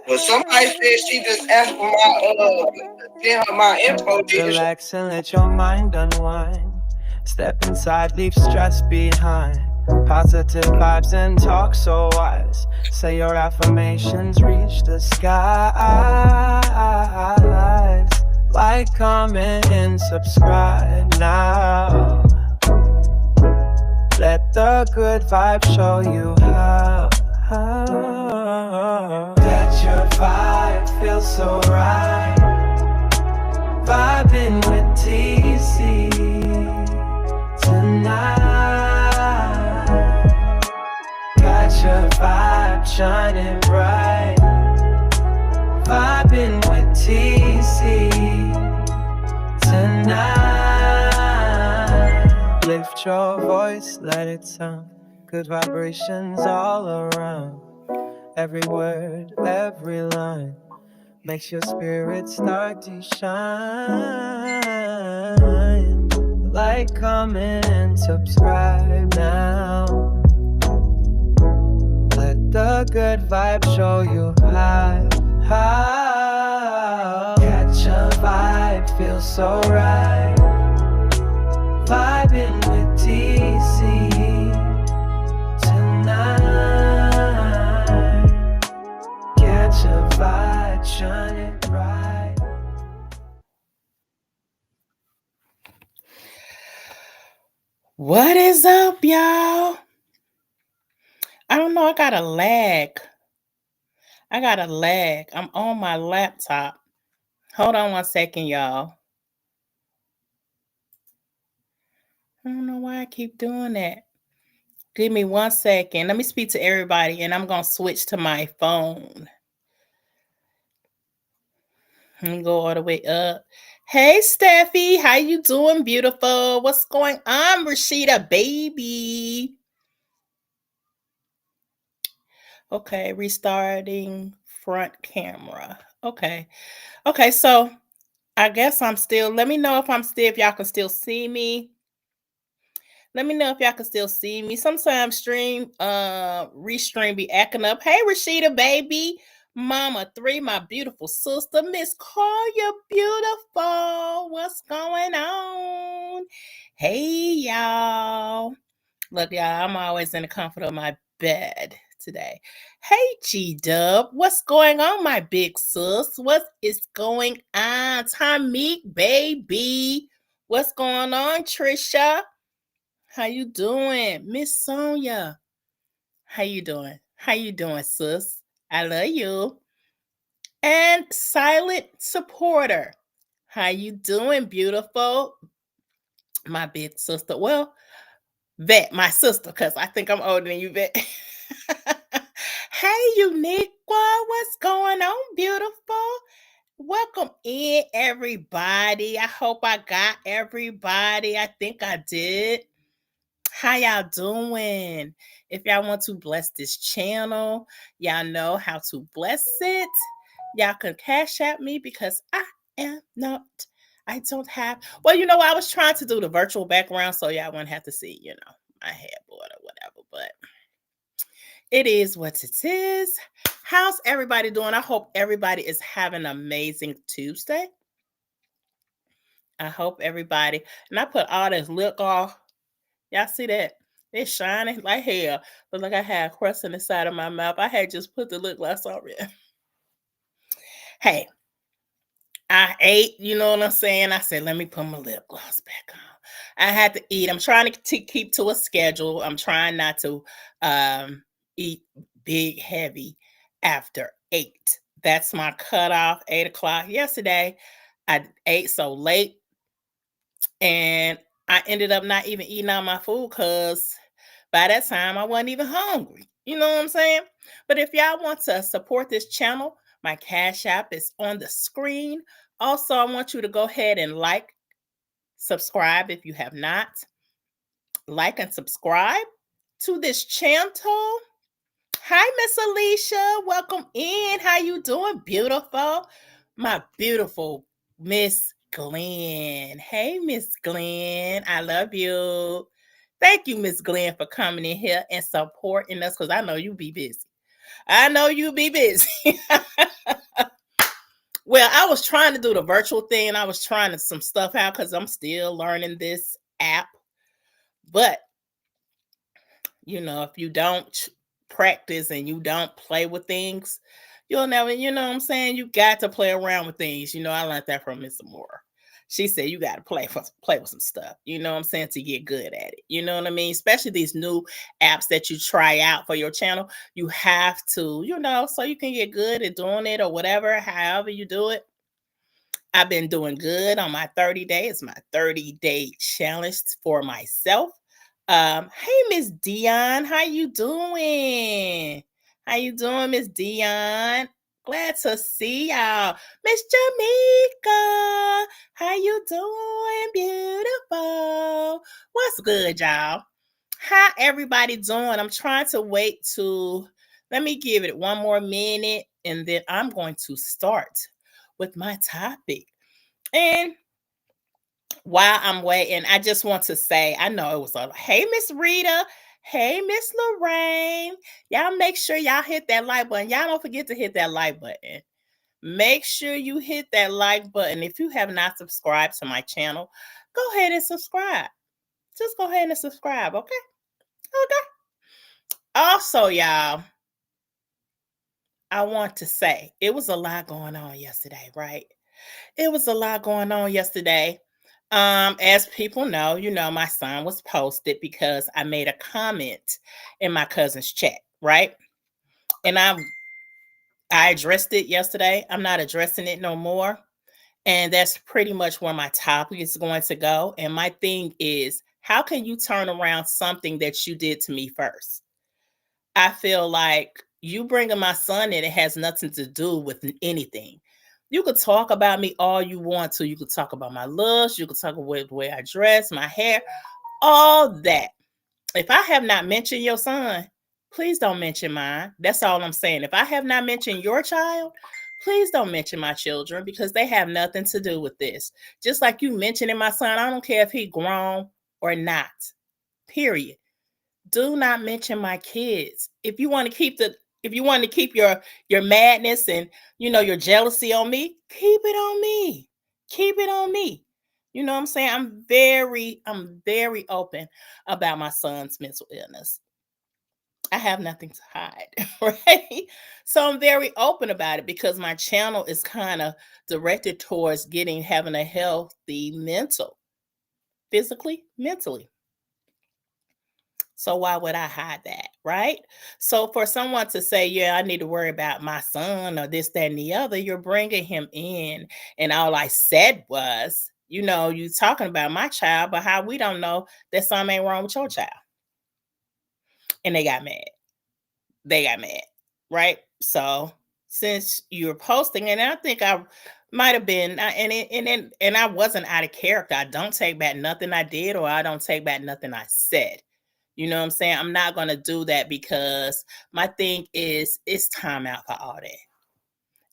Well, somebody said she just asked for send her my info. Relax and let your mind unwind. Step inside, leave stress behind. Positive vibes and talk so wise. Say your affirmations, reach the skies. Like, comment, and subscribe now. Let the good vibe show you how. That your vibe feels so right. Vibing with TC tonight. Got your vibe shining bright. Vibing with TC tonight. Lift your voice, let it sound. Good vibrations all around. Every word, every line makes your spirit start to shine. Like, comment, and subscribe now. Let the good vibe show you how. Catch a vibe, feel so right. Vibing with TC tonight. Catch a vibe, shining bright. What is up, y'all? I don't know. I got a lag. I'm on my laptop. Hold on 1 second, y'all. I don't know why I keep doing that. Give me 1 second. Let me speak to everybody, and I'm going to switch to my phone. Let me go all the way up. Hey, Steffi. How you doing, beautiful? What's going on, Rashida, baby? Okay, restarting front camera. Okay, so I guess I'm still, let me know if y'all can still see me. Let me know if y'all can still see me. Sometimes restream be acting up. Hey, Rashida, baby. Mama 3, my beautiful sister. Miss Carya, beautiful. What's going on? Hey, y'all. Look, y'all, I'm always in the comfort of my bed today. Hey, G-Dub. What's going on, my big sis? What is going on? Tommy, baby. What's going on, Trisha? How you doing? Miss Sonia. How you doing? How you doing, sis? I love you. And silent supporter. How you doing, beautiful? My big sister. Well, Vet, my sister, because I think I'm older than you, Vet. Hey, Uniqua. What's going on, beautiful? Welcome in, everybody. I hope I got everybody. I think I did. How y'all doing? If y'all want to bless this channel, y'all know how to bless it. Y'all can cash at me because I don't have, well, you know, I was trying to do the virtual background so y'all wouldn't have to see, you know, my headboard or whatever, but it is what it is. How's everybody doing? I hope everybody is having an amazing Tuesday. I hope everybody, and I put all this lip off. Y'all see that? It's shining like hell. Look like I had a crust in the side of my mouth. I had just put the lip gloss on it. Hey, I ate, you know what I'm saying? I said, let me put my lip gloss back on. I had to eat. I'm trying to keep to a schedule. I'm trying not to eat big, heavy after 8. That's my cutoff, 8 o'clock. Yesterday, I ate so late, and I ended up not even eating all my food because by that time, I wasn't even hungry. You know what I'm saying? But if y'all want to support this channel, my Cash App is on the screen. Also, I want you to go ahead and like, subscribe if you have not. Like and subscribe to this channel. Hi, Miss Alicia. Welcome in. How you doing, beautiful? My beautiful Miss Glenn. Hey, Miss Glenn. I love you. Thank you, Miss Glenn, for coming in here and supporting us, because I know you be busy. I know you be busy. Well, I was trying to do the virtual thing. I was trying some stuff out because I'm still learning this app. But, if you don't practice and you don't play with things, you'll never, what I'm saying? You got to play around with things. I learned that from Miss Moore. She said you got to play with some stuff, what I'm saying, to get good at it. You know what I mean? Especially these new apps that you try out for your channel. You have to, so you can get good at doing it or whatever, however you do it. I've been doing good on my 30 days. It's my 30-day challenge for myself. Hey, Miss Dion, how you doing? How you doing, Miss Dion? Glad to see y'all. Miss Jamaica, how you doing, beautiful? What's good, y'all? How everybody doing? I'm trying to wait let me give it one more minute, and then I'm going to start with my topic. And while I'm waiting, I just want to say, I know it was hey, Miss Rita. Hey, Miss Lorraine. Y'all make sure y'all hit that like button. Y'all don't forget to hit that like button. Make sure you hit that like button. If you have not subscribed to my channel, go ahead and subscribe. Just go ahead and subscribe, okay? Okay. Also, y'all, I want to say, it was a lot going on yesterday, right? It was a lot going on yesterday. As people know, my son was posted because I made a comment in my cousin's chat, right? And I addressed it yesterday. I'm not addressing it no more. And that's pretty much where my topic is going to go. And my thing is, how can you turn around something that you did to me first? I feel like you bringing my son in, it has nothing to do with anything. You could talk about me all you want to. You could talk about my looks. You could talk about the way I dress, my hair, all that. If I have not mentioned your son, please don't mention mine. That's all I'm saying. If I have not mentioned your child, please don't mention my children, because they have nothing to do with this. Just like you mentioning my son, I don't care if he grown or not. Period. Do not mention my kids. If you want to keep your madness and your jealousy on me, keep it on me. Keep it on me. You know what I'm saying? I'm very open about my son's mental illness. I have nothing to hide, right? So I'm very open about it because my channel is kind of directed towards having a healthy physically, mentally. So why would I hide that, right? So for someone to say, yeah, I need to worry about my son or this, that, and the other, you're bringing him in. And all I said was, you talking about my child, but how we don't know that something ain't wrong with your child. And they got mad. Right? So since you're posting, and I think I might have been, and I wasn't out of character. I don't take back nothing I did, or I don't take back nothing I said. You know what I'm saying? I'm not going to do that, because my thing is, it's time out for all that.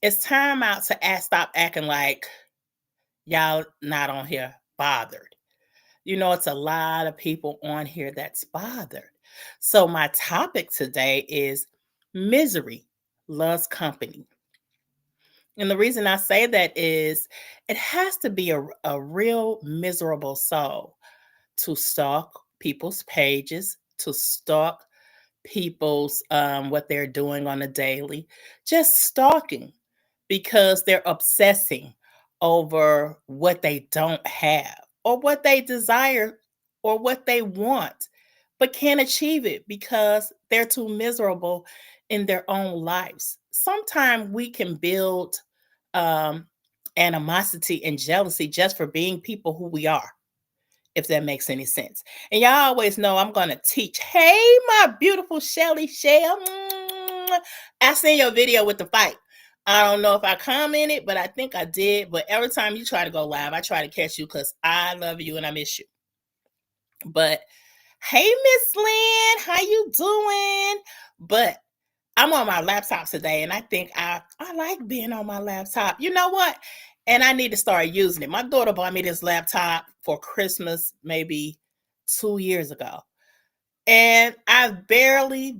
It's time out to stop acting like y'all not on here bothered. It's a lot of people on here that's bothered. So my topic today is misery loves company. And the reason I say that is it has to be a real miserable soul to stalk people's pages, to stalk people's what they're doing on a daily, just stalking, because they're obsessing over what they don't have or what they desire or what they want, but can't achieve it because they're too miserable in their own lives. Sometimes we can build animosity and jealousy just for being people who we are, if that makes any sense. And y'all always know I'm going to teach. Hey, my beautiful Shelly Shell. I seen your video with the fight. I don't know if I commented, but I think I did. But every time you try to go live, I try to catch you because I love you and I miss you. But hey, Miss Lynn, how you doing? But I'm on my laptop today, and I think I like being on my laptop. You know what? And I need to start using it. My daughter bought me this laptop for Christmas maybe 2 years ago. And I barely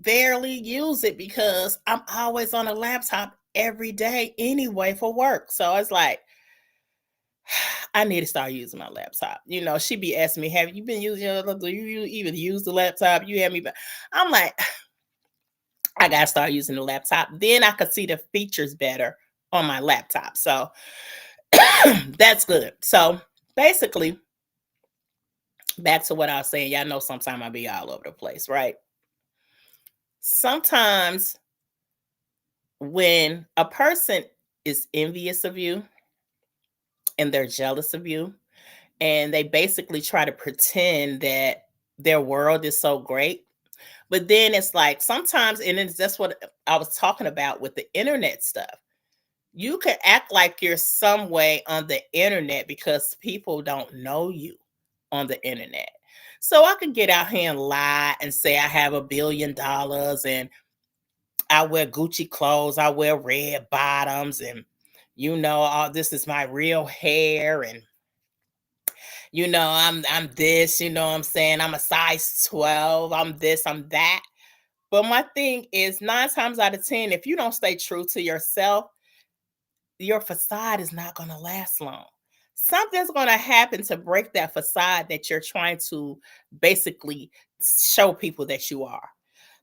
use it because I'm always on a laptop every day anyway for work. So it's like, I need to start using my laptop. She be asking me, have you been using your laptop? Do you even use the laptop? You have me. I'm like, I got to start using the laptop. Then I could see the features better on my laptop. So that's good. So basically, back to what I was saying. Y'all know sometimes I be all over the place, right? Sometimes when a person is envious of you and they're jealous of you, and they basically try to pretend that their world is so great. But then it's like sometimes, and that's what I was talking about with the internet stuff. You can act like you're some way on the internet because people don't know you on the internet. So I can get out here and lie and say I have $1 billion and I wear Gucci clothes, I wear red bottoms, and this is my real hair, and I'm this, what I'm saying, I'm a size 12, I'm this, I'm that. But my thing is 9 times out of 10, if you don't stay true to yourself, your facade is not going to last long. Something's going to happen to break that facade that you're trying to basically show people that you are.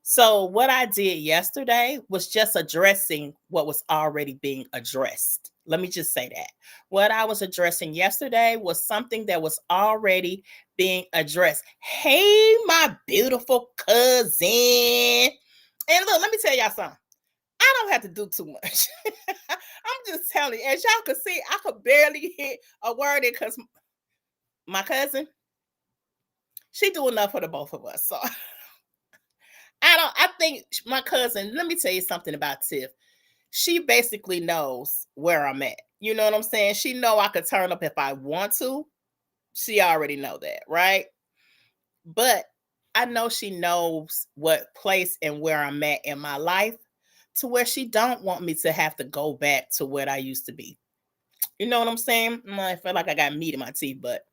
So what I did yesterday was just addressing what was already being addressed. Let me just say that. What I was addressing yesterday was something that was already being addressed. Hey, my beautiful cousin. And look, let me tell y'all something. I don't have to do too much. I'm just telling you, as y'all can see, I could barely hit a word in because my cousin, she do enough for the both of us. So I think my cousin, let me tell you something about Tiff. She basically knows where I'm at. You know what I'm saying? She know I could turn up if I want to. She already know that, right? But I know she knows what place and where I'm at in my life to where she don't want me to have to go back to what I used to be. You know what I'm saying? I feel like I got meat in my teeth, but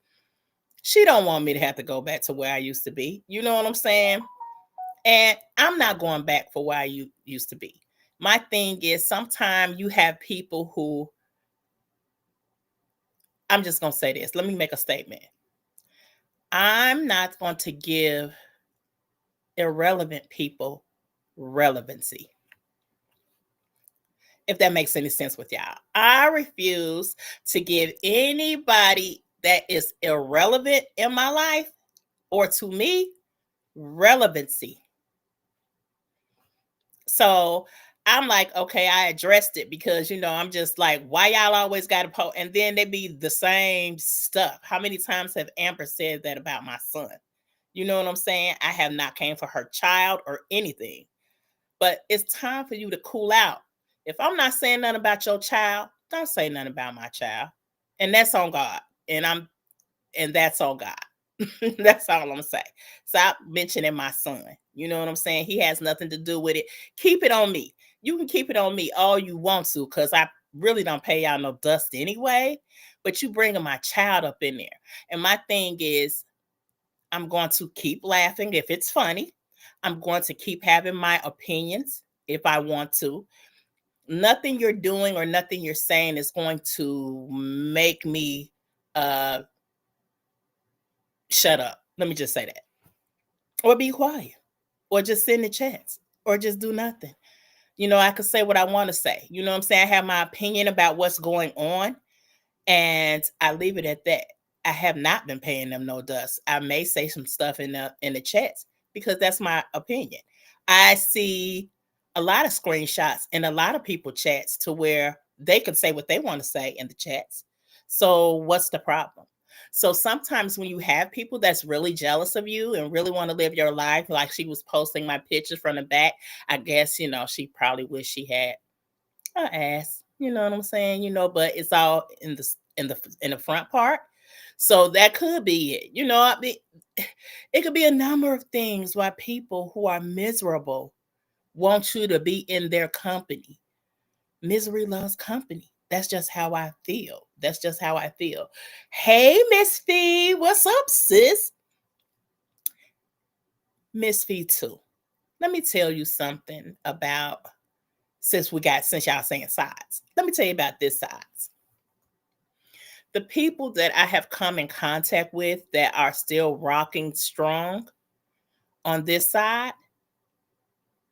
she don't want me to have to go back to where I used to be. You know what I'm saying? And I'm not going back for where I used to be. My thing is sometimes you have people who, I'm just going to say this. Let me make a statement. I'm not going to give irrelevant people relevancy. If that makes any sense with y'all. I refuse to give anybody that is irrelevant in my life or to me relevancy. So I'm like, okay, I addressed it because, I'm just like, why y'all always got to post? And then they be the same stuff. How many times have Amber said that about my son? You know what I'm saying? I have not came for her child or anything. But it's time for you to cool out. If I'm not saying nothing about your child, don't say nothing about my child. And that's on God. And that's on God. That's all I'm gonna say. Stop mentioning my son. You know what I'm saying? He has nothing to do with it. Keep it on me. You can keep it on me all you want to, because I really don't pay y'all no dust anyway. But you bringing my child up in there. And my thing is, I'm going to keep laughing if it's funny. I'm going to keep having my opinions if I want to. Nothing you're doing or nothing you're saying is going to make me shut up. Let me just say that. Or be quiet. Or just send the chats. Or just do nothing. I could say what I want to say. You know what I'm saying? I have my opinion about what's going on. And I leave it at that. I have not been paying them no dust. I may say some stuff in the chats because that's my opinion. I see a lot of screenshots in a lot of people chats to where they can say what they want to say in the chats. So what's the problem? So sometimes when you have people that's really jealous of you and really want to live your life, like she was posting my pictures from the back, I guess, she probably wish she had an ass. You know what I'm saying? But it's all in the front part. So that could be it. It could be a number of things why people who are miserable want you to be in their company. Misery loves company. That's just how I feel. That's just how I feel. Hey, Miss Fee, what's up, sis? Miss V two. Let me tell you something about since y'all saying sides. Let me tell you about this sides. The people that I have come in contact with that are still rocking strong on this side,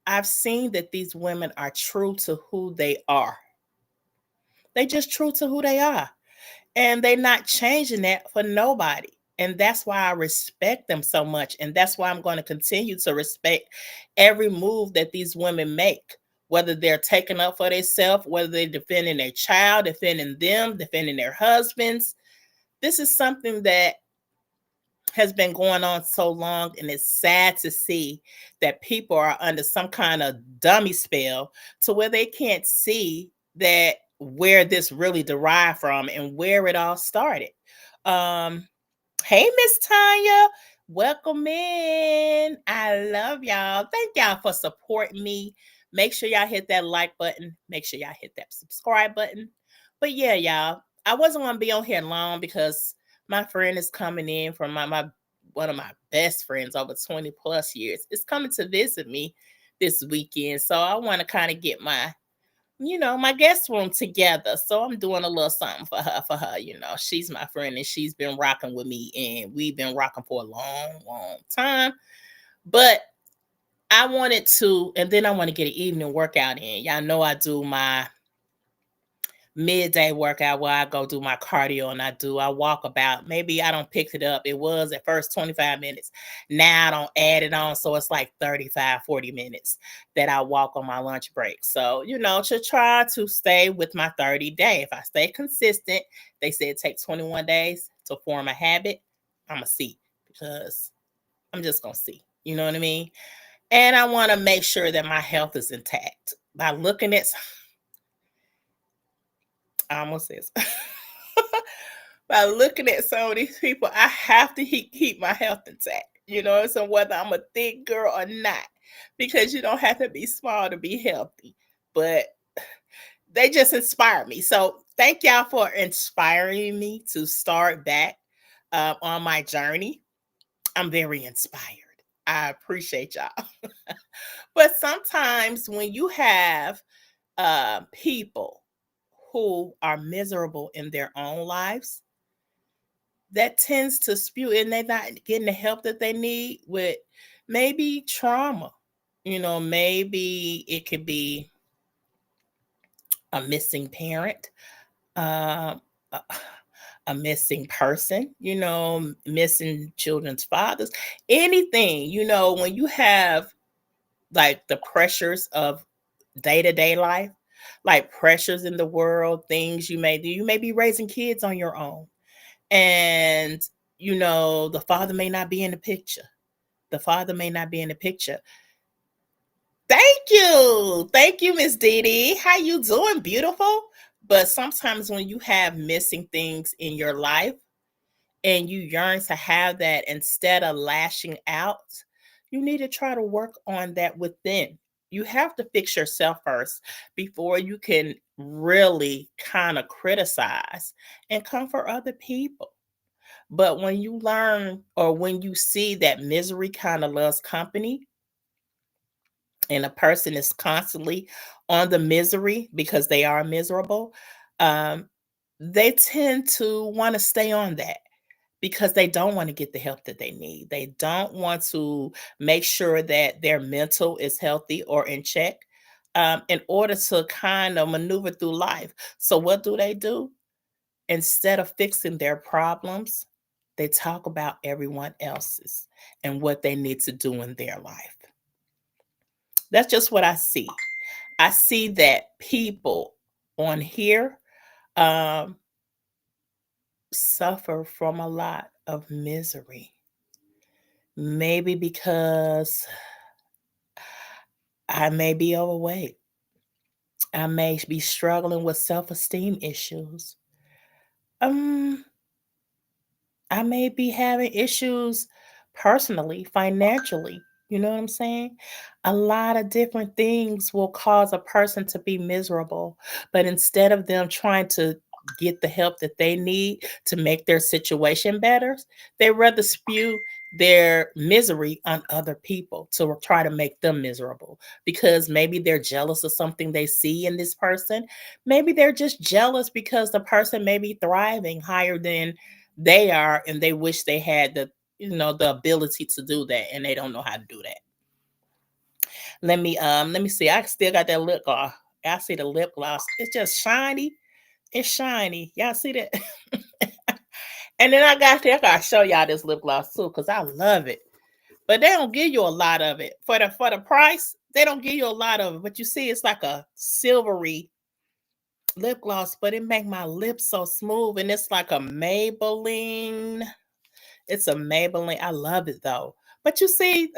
I've seen that these women are true to who they are. They just true to who they are. And they're not changing that for nobody. And that's why I respect them so much. And that's why I'm going to continue to respect every move that these women make, whether they're taking up for themselves, whether they're defending their child, defending them, defending their husbands. This is something that has been going on so long, and it's sad to see that people are under some kind of dummy spell to where they can't see that where this really derived from and where it all started. um Hey, Miss Tanya, welcome in. I love y'all. Thank y'all for supporting me. Make sure y'all hit that like button. Make sure y'all hit that subscribe button. But yeah, y'all, I wasn't going to be on here long because my friend is coming in from my one of my best friends over 20 plus years. It's coming to visit me this weekend. So I want to kind of get my guest room together. So I'm doing a little something for her. She's my friend and she's been rocking with me and we've been rocking for a long, long time. But I wanted to, and then I want to get an evening workout in. Y'all know I do my midday workout where I go do my cardio and I walk about, maybe I don't pick it up. It was at first 25 minutes. Now I don't add it on. So it's like 35, 40 minutes that I walk on my lunch break. So, to try to stay with my 30-day. If I stay consistent, they say it takes 21 days to form a habit. I'm going to see because I'm just going to see. You know what I mean? And I want to make sure that my health is intact by looking at I almost says by looking at some of these people, I have to keep my health intact. So whether I'm a thick girl or not, because you don't have to be small to be healthy. But they just inspire me. So thank y'all for inspiring me to start back on my journey. I'm very inspired. I appreciate y'all. But sometimes when you have people who are miserable in their own lives, that tends to spew, and they're not getting the help that they need with maybe trauma. Maybe it could be a missing parent, um, a, a missing person, missing children's fathers, anything, when you have like the pressures of day to day life, like pressures in the world, things you may do. You may be raising kids on your own, and the father may not be in the picture. The father may not be in the picture. Thank you, Miss Dee Dee. How you doing, beautiful? But sometimes when you have missing things in your life and you yearn to have that, instead of lashing out, you need to try to work on that within. You have to fix yourself first before you can really kind of criticize and comfort other people. But when you learn, or when you see that misery kind of loves company, and a person is constantly on the misery because they are miserable, um, they tend to want to stay on that because they don't want to get the help that they need. They don't want to make sure that their mental is healthy or in check, in order to kind of maneuver through life. So, what do? Instead of fixing their problems, they talk about everyone else's and what they need to do in their life. That's just what I see. I see that people on here um, suffer from a lot of misery. Maybe because I may be overweight. I may be struggling with self esteem issues. Um, I may be having issues personally, financially. You know what I'm saying? A lot of different things will cause a person to be miserable. But instead of them trying to get the help that they need to make their situation better, they rather spew their misery on other people to try to make them miserable, because maybe they're jealous of something they see in this person. Maybe they're just jealous because the person may be thriving higher than they are, and they wish they had the ability to do that, and they don't know how to do that. Let me see. I still got that lip gloss. I see the lip gloss. It's just shiny. It's shiny. Y'all see that? And then I gotta show y'all this lip gloss too, because I love it. But they don't give you a lot of it. For the price, they don't give you a lot of it. But you see, it's like a silvery lip gloss, but it make my lips so smooth. And it's like a Maybelline. It's a Maybelline. I love it though. But you see,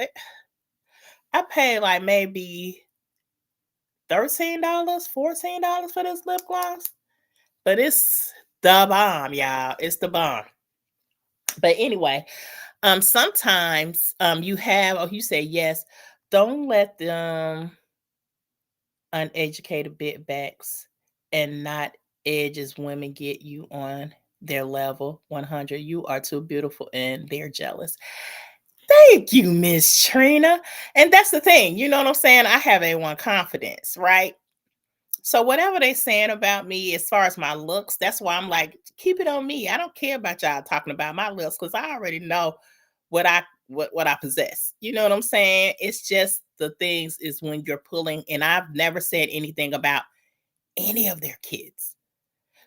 I paid like maybe $13, $14 for this lip gloss. But it's the bomb, y'all. It's the bomb. But anyway, sometimes you have, oh, you say yes. Don't let them uneducated bitbacks and not edges women get you on their level 100. You are too beautiful and they're jealous. Thank you, Miss Trina. And that's the thing, you know what I'm saying? I have A1 confidence, right? So whatever they saying about me as far as my looks, that's why I'm like, keep it on me. I don't care about y'all talking about my looks, because I already know what I possess. You know what I'm saying? It's just the things is when you're pulling, and I've never said anything about any of their kids.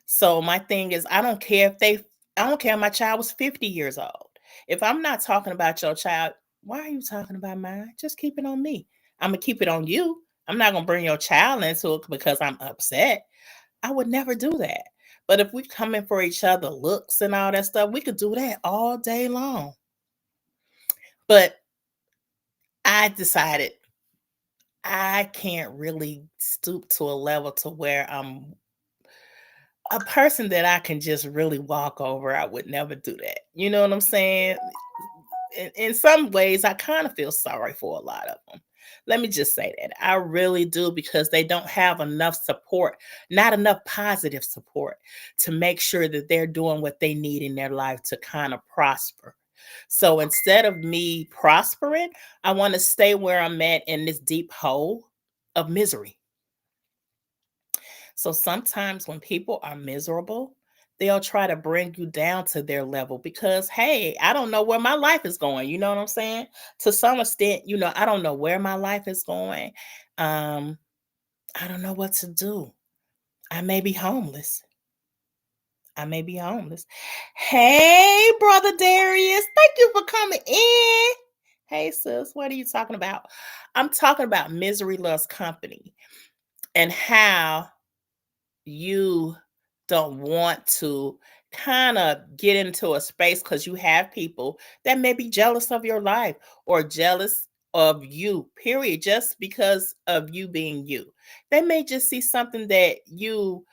So my thing is, I don't care if my child was 50 years old. If I'm not talking about your child, why are you talking about mine? Just keep it on me. I'm gonna keep it on you. I'm not gonna bring your child into it because I'm upset. I would never do that. But if we come in for each other looks and all that stuff, we could do that all day long. But I decided I can't really stoop to a level to where I'm a person that I can just really walk over. I would never do that. You know what I'm saying? In some ways, I kind of feel sorry for a lot of them. Let me just say that. I really do, because they don't have enough support, not enough positive support to make sure that they're doing what they need in their life to kind of prosper. So instead of me prospering, I want to stay where I'm at in this deep hole of misery. So sometimes when people are miserable, they'll try to bring you down to their level because, hey, I don't know where my life is going. You know what I'm saying? To some extent, I don't know where my life is going. Um, I don't know what to do. I may be homeless. I may be homeless. Hey, brother Darius, thank you for coming in. Hey, sis, what are you talking about? I'm talking about misery loves company and how you don't want to kind of get into a space because you have people that may be jealous of your life or jealous of you, period, just because of you being you. They may just see something that you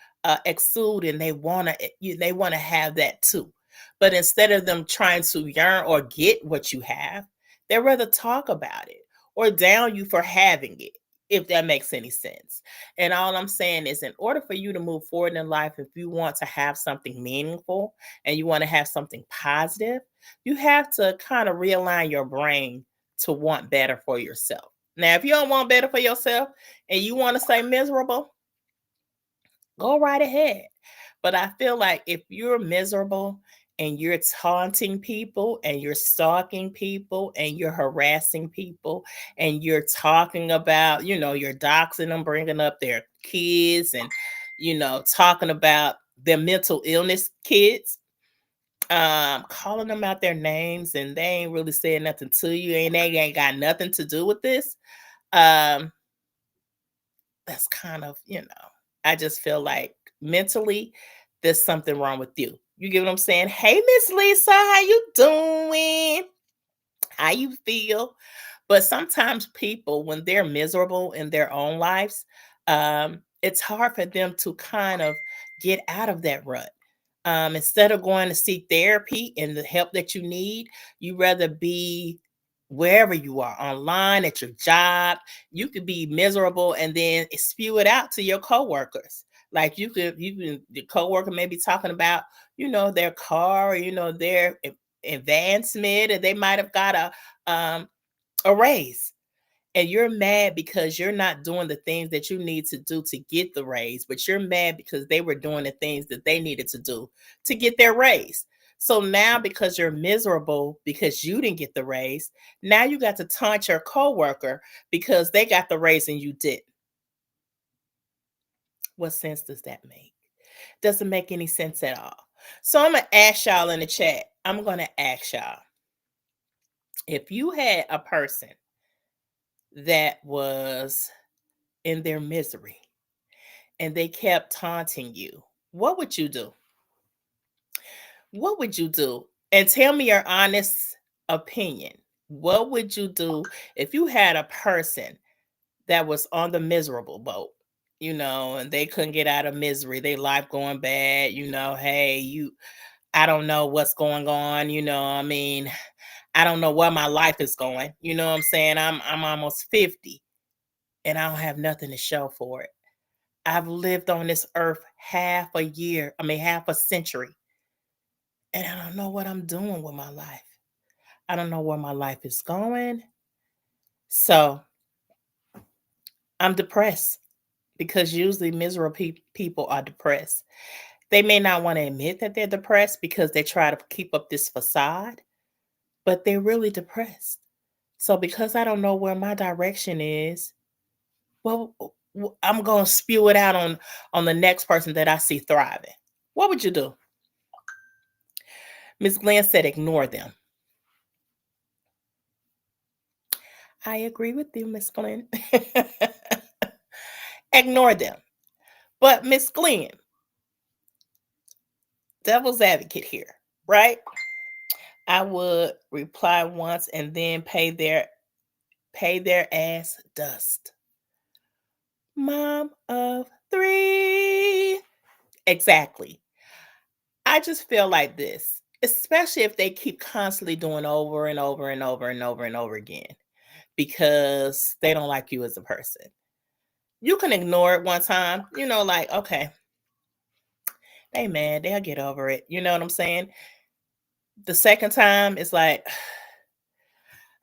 exude and they want to have that too. But instead of them trying to yearn or get what you have, they'd rather talk about it or down you for having it, if that makes any sense. And all I'm saying is, in order for you to move forward in life, if you want to have something meaningful and you want to have something positive, you have to kind of realign your brain to want better for yourself. Now, if you don't want better for yourself and you want to stay miserable, go right ahead. But I feel like if you're miserable and you're taunting people and you're stalking people and you're harassing people and you're talking about, you're doxing them, bringing up their kids and, talking about their mental illness kids, calling them out their names and they ain't really saying nothing to you and they ain't got nothing to do with this. Um, that's kind of, I just feel like mentally there's something wrong with you. You get what I'm saying? Hey, Miss Lisa, how you doing? How you feel? But sometimes people, when they're miserable in their own lives, it's hard for them to kind of get out of that rut. Instead of going to seek therapy and the help that you need, you rather be wherever you are, online, at your job. You could be miserable and then spew it out to your coworkers. Like the coworker may be talking about, their car, their advancement, or they might have got a raise. And you're mad because you're not doing the things that you need to do to get the raise, but you're mad because they were doing the things that they needed to do to get their raise. So now, because you're miserable because you didn't get the raise, now you got to taunt your coworker because they got the raise and you didn't. What sense does that make? Doesn't make any sense at all. So I'm going to ask y'all in the chat. I'm going to ask y'all, if you had a person that was in their misery and they kept taunting you, what would you do? What would you do? And tell me your honest opinion. What would you do if you had a person that was on the miserable boat, and they couldn't get out of misery, their life going bad, hey, I don't know what's going on, I mean, I don't know where my life is going. You know what I'm saying? I'm almost 50 and I don't have nothing to show for it. I've lived on this earth half a century. And I don't know what I'm doing with my life. I don't know where my life is going. So I'm depressed, because usually miserable people are depressed. They may not want to admit that they're depressed because they try to keep up this facade, but they're really depressed. So because I don't know where my direction is, well, I'm going to spew it out on the next person that I see thriving. What would you do? Miss Glenn said, ignore them. I agree with you, Miss Glenn. Ignore them. But Miss Glenn, devil's advocate here, right? I would reply once and then pay their ass dust. Mom of 3. Exactly. I just feel like this, especially if they keep constantly doing over and over and over and over and over again, because they don't like you as a person. You can ignore it one time, like, okay, hey man, they'll get over it. You know what I'm saying? The second time, it's like,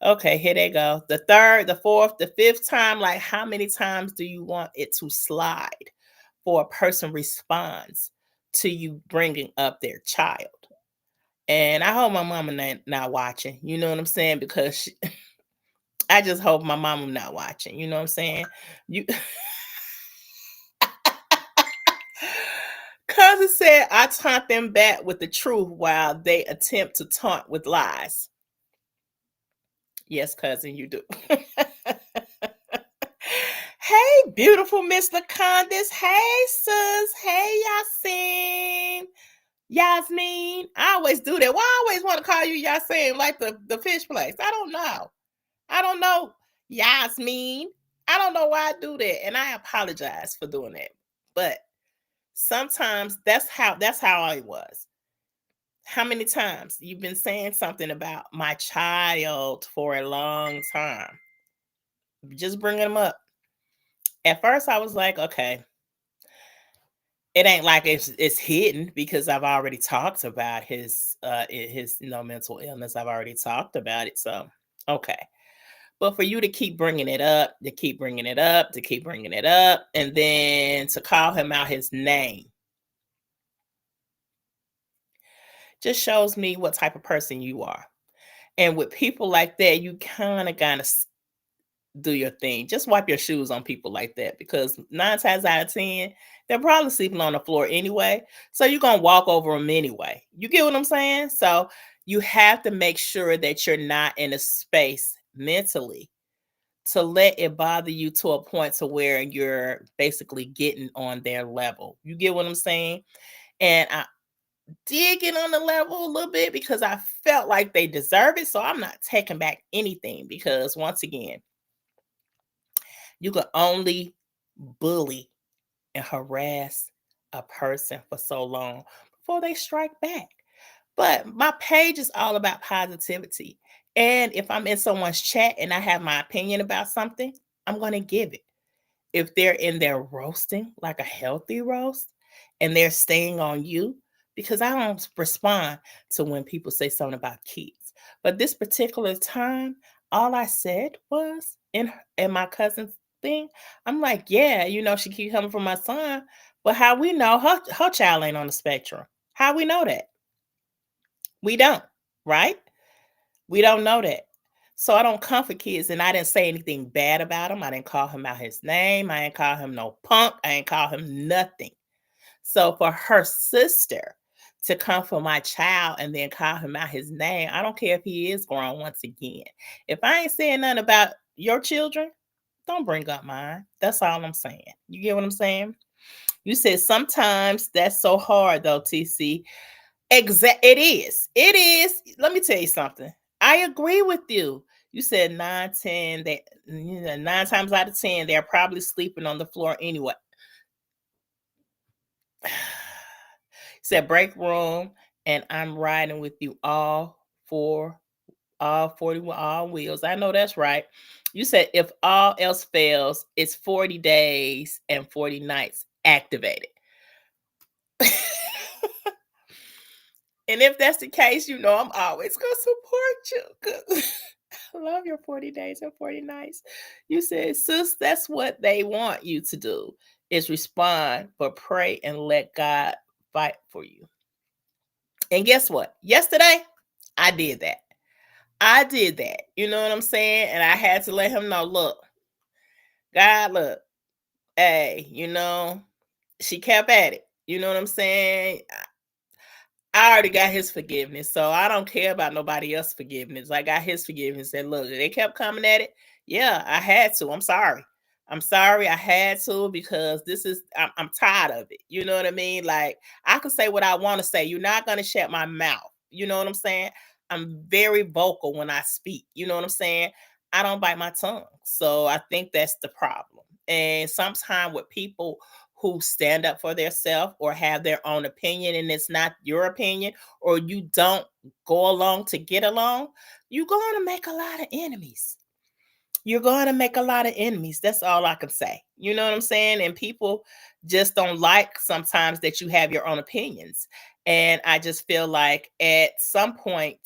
okay, here they go. The third, the fourth, the fifth time, like, how many times do you want it to slide for a person responds to you bringing up their child? And I hope my mama not watching, you know what I'm saying? Because I just hope my mama not watching, you know what I'm saying? You Cousin said, I taunt them back with the truth while they attempt to taunt with lies. Yes, cousin, you do. Hey, beautiful Mr. Condis. Hey, sis. Hey, Yasmin. I always do that. Why I always want to call you Yasin, like the fish place? I don't know, Yasmin. I don't know why I do that, and I apologize for doing that. But sometimes that's how I was. How many times you've been saying something about my child for a long time? Just bringing them up. At first, I was like, okay, it ain't like it's hidden, because I've already talked about his mental illness. I've already talked about it, so okay. But for you to keep bringing it up, to keep bringing it up, to keep bringing it up, and then to call him out his name, just shows me what type of person you are. And with people like that, you kind of do your thing. Just wipe your shoes on people like that, because 9 times out of 10, they're probably sleeping on the floor anyway. So you're going to walk over them anyway. You get what I'm saying? So you have to make sure that you're not in a space mentally to let it bother you to a point to where you're basically getting on their level. You get what I'm saying? And I did get on the level a little bit because I felt like they deserve it. So I'm not taking back anything, because once again, you can only bully and harass a person for so long before they strike back. But my page is all about positivity. And if I'm in someone's chat and I have my opinion about something, I'm going to give it. If they're in there roasting, like a healthy roast, and they're staying on you because I don't respond to when people say something about kids. But this particular time, all I said was in my cousin's thing, I'm like, yeah, she keep coming from my son, but how we know her child ain't on the spectrum? How we know that? We don't, right? We don't know that. So I don't come for kids, and I didn't say anything bad about him. I didn't call him out his name. I didn't call him no punk. I didn't call him nothing. So for her sister to come for my child and then call him out his name, I don't care if he is grown once again. If I ain't saying nothing about your children, don't bring up mine. That's all I'm saying. You get what I'm saying? You said sometimes that's so hard though, TC. It is. It is. Let me tell you something. I agree with you. You said 9, 10, 9 times out of 10, they're probably sleeping on the floor anyway. Said break room, and I'm riding with you all 41 all wheels. I know that's right. You said if all else fails, it's 40 days and 40 nights activated. And if that's the case, I'm always going to support you because I love your 40 days and 40 nights. You said, sis, that's what they want you to do is respond, but pray and let God fight for you. And guess what? Yesterday, I did that. You know what I'm saying? And I had to let him know, look, God, look, hey, she kept at it. You know what I'm saying? I already got his forgiveness, so I don't care about nobody else's forgiveness. I got his forgiveness. And look, they kept coming at it. Yeah, I had to. I'm sorry. I had to because I'm tired of it. You know what I mean? Like, I can say what I want to say. You're not going to shut my mouth. You know what I'm saying? I'm very vocal when I speak. You know what I'm saying? I don't bite my tongue. So I think that's the problem. And sometimes with people who stand up for themselves or have their own opinion and it's not your opinion, or you don't go along to get along, you're going to make a lot of enemies. You're going to make a lot of enemies. That's all I can say. You know what I'm saying? And people just don't like sometimes that you have your own opinions. And I just feel like at some point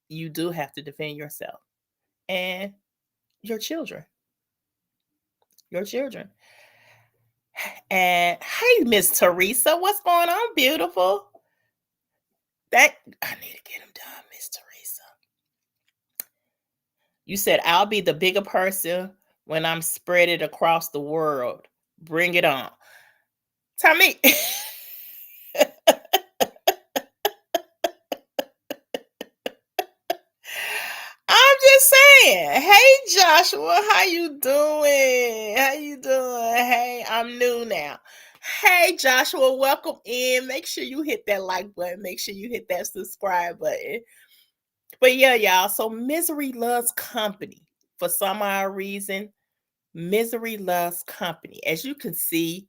you do have to defend yourself and your children. Your children. And hey, Miss Teresa, what's going on, beautiful? I need to get him done, Miss Teresa. You said I'll be the bigger person when I'm spread it across the world. Bring it on. Tommy. I'm just saying. Hey, Joshua, how you doing? Hey, I'm new now. Hey, Joshua, welcome in. Make sure you hit that like button. Make sure you hit that subscribe button. But yeah, y'all. So misery loves company. For some odd reason, misery loves company. As you can see,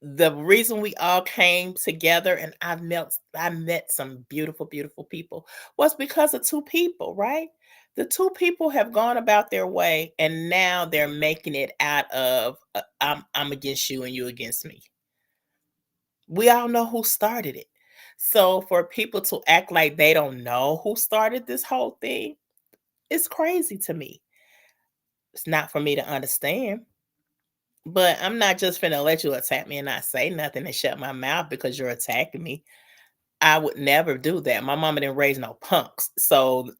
the reason we all came together and I met some beautiful, beautiful people was because of two people, right? The two people have gone about their way and now they're making it out of I'm against you and you against me. We all know who started it. So for people to act like they don't know who started this whole thing, it's crazy to me. It's not for me to understand. But I'm not just finna let you attack me and not say nothing and shut my mouth because you're attacking me. I would never do that. My mama didn't raise no punks. So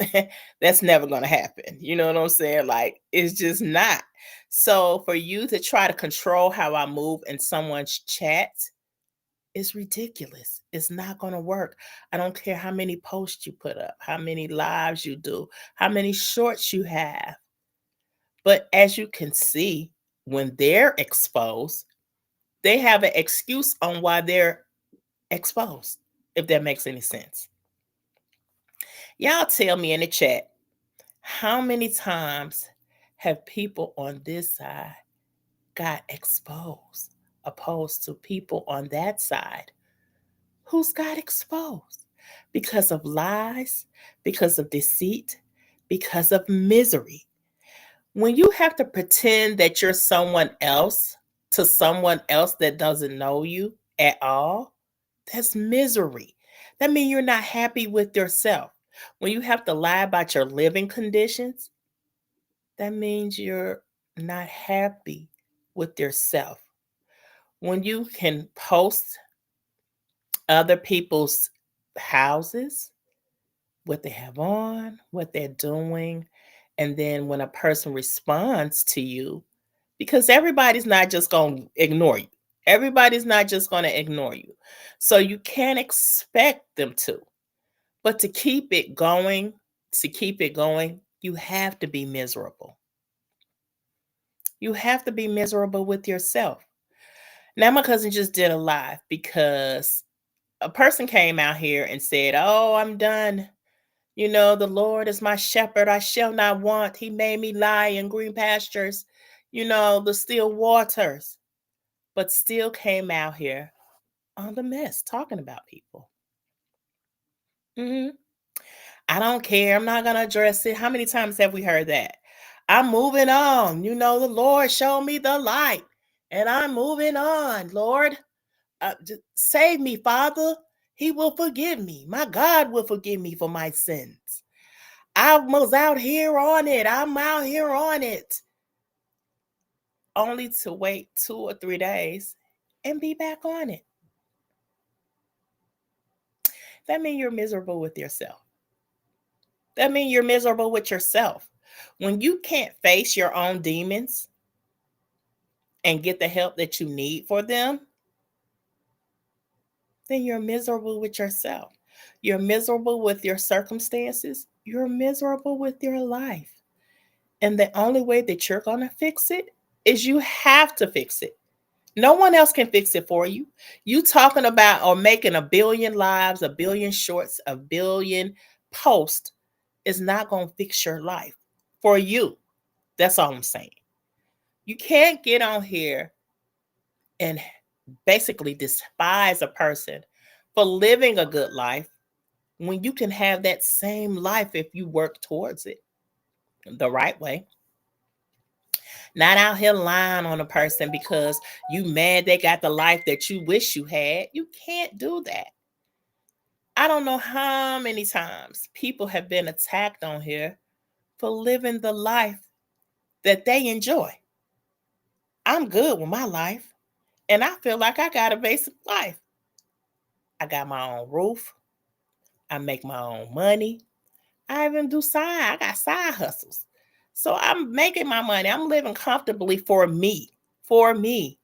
that's never going to happen. You know what I'm saying? Like, it's just not. So for you to try to control how I move in someone's chat is ridiculous. It's not going to work. I don't care how many posts you put up, how many lives you do, how many shorts you have. But as you can see, when they're exposed, they have an excuse on why they're exposed, if that makes any sense. Y'all tell me in the chat, how many times have people on this side got exposed opposed to people on that side who's got exposed because of lies, because of deceit, because of misery? When you have to pretend that you're someone else to someone else that doesn't know you at all, That's misery. That means you're not happy with yourself. When you have to lie about your living conditions, that means you're not happy with yourself. When you can post other people's houses, what they have on, what they're doing, and then when a person responds to you, because everybody's not just going to ignore you. Everybody's not just going to ignore you. So you can't expect them to. But to keep it going, you have to be miserable. You have to be miserable with yourself. Now, my cousin just did a live because a person came out here and said, "Oh, I'm done. You know, the Lord is my shepherd. I shall not want. He made me lie in green pastures, the still waters." But still came out here on the mess talking about people. hmm I don't care. I'm not going to address it. How many times have we heard that? I'm moving on. The Lord showed me the light and I'm moving on. Lord, just save me, Father. He will forgive me. My God will forgive me for my sins. I was out here on it. I'm out here on it. Only to wait 2 or 3 days and be back on it. That means you're miserable with yourself. That means you're miserable with yourself. When you can't face your own demons and get the help that you need for them, then you're miserable with yourself. You're miserable with your circumstances. You're miserable with your life. And the only way that you're going to fix it is you have to fix it. No one else can fix it for you. You talking about or making a billion lives, a billion shorts, a billion posts is not going to fix your life for you. That's all I'm saying. You can't get on here and basically despise a person for living a good life when you can have that same life if you work towards it the right way. Not out here lying on a person because you mad they got the life that you wish you had. You can't do that. I don't know how many times people have been attacked on here for living the life that they enjoy. I'm good with my life, and I feel like I got a basic life. I got my own roof. I make my own money. I even do I got side hustles. So I'm making my money. I'm living comfortably for me. For me.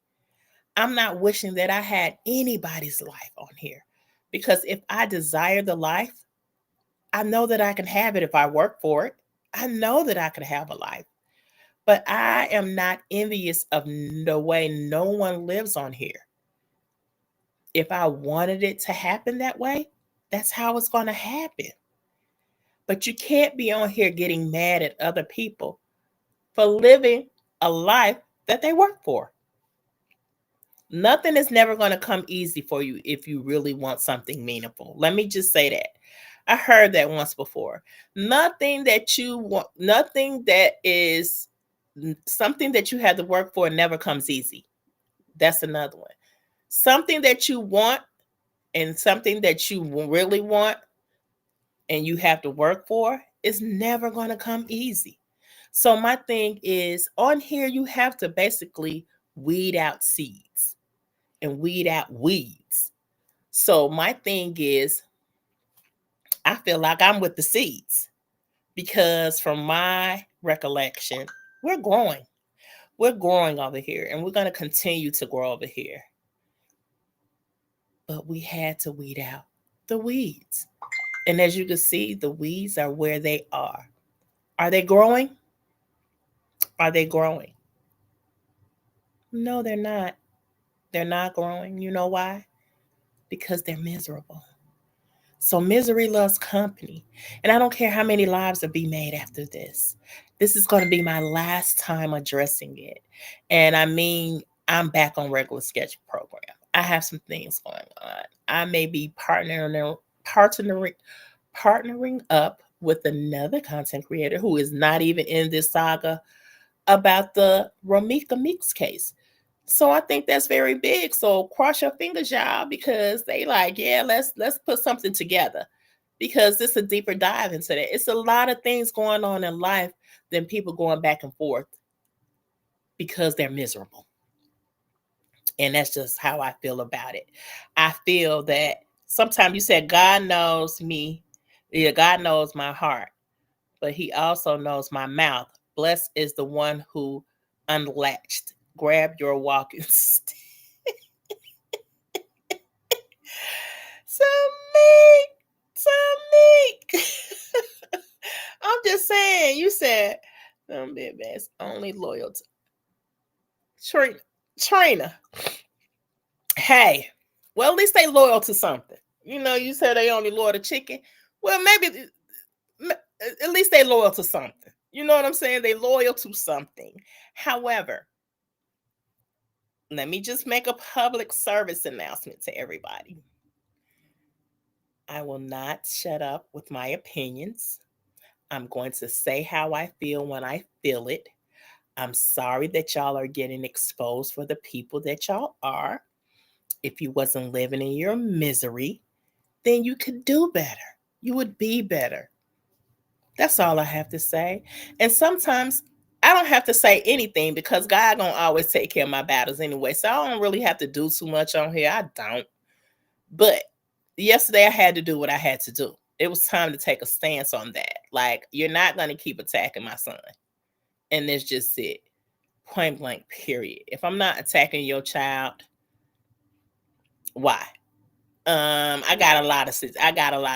I'm not wishing that I had anybody's life on here. Because if I desire the life, I know that I can have it if I work for it. I know that I could have a life. But I am not envious of the way no one lives on here. If I wanted it to happen that way, that's how it's going to happen. But you can't be on here getting mad at other people for living a life that they work for. Nothing is never going to come easy for you if you really want something meaningful. Let me just say that. I heard that once before. Nothing that you want, nothing that is something that you have to work for never comes easy. That's another one. Something that you want and something that you really want and you have to work for is never going to come easy. So my thing is on here, you have to basically weed out seeds and weed out weeds. So my thing is, I feel like I'm with the seeds because from my recollection, we're growing. We're growing over here and we're going to continue to grow over here. But we had to weed out the weeds. And as you can see, the weeds are where they are. Are they growing? Are they growing? No, they're not. They're not growing. You know why? Because they're miserable. So misery loves company. And I don't care how many lives will be made after this. This is going to be my last time addressing it. And I mean, I'm back on regular schedule program. I have some things going on. I may be partnering up with another content creator who is not even in this saga about the Romika Meeks case. So I think that's very big. So cross your fingers, y'all, because they like, yeah, let's put something together, because it's a deeper dive into that. It's a lot of things going on in life than people going back and forth because they're miserable. And that's just how I feel about it. I feel that sometimes you said God knows me. Yeah, God knows my heart, but he also knows my mouth. Blessed is the one who unlatched. Grab your walking stick. So meek. So meek. I'm just saying, you said some bit best. Only loyal to Trina. Hey, well, at least they loyal to something. You know, you said they only loyal to chicken. Well, maybe at least they loyal to something. You know what I'm saying? They loyal to something. However, let me just make a public service announcement to everybody. I will not shut up with my opinions. I'm going to say how I feel when I feel it. I'm sorry that y'all are getting exposed for the people that y'all are. If you wasn't living in your misery, then you could do better. You would be better. That's all I have to say. And sometimes I don't have to say anything because God gonna always take care of my battles anyway. So I don't really have to do too much on here. I don't. But yesterday I had to do what I had to do. It was time to take a stance on that. Like, you're not gonna keep attacking my son. And that's just it. Point blank, period. If I'm not attacking your child, why? I got a lot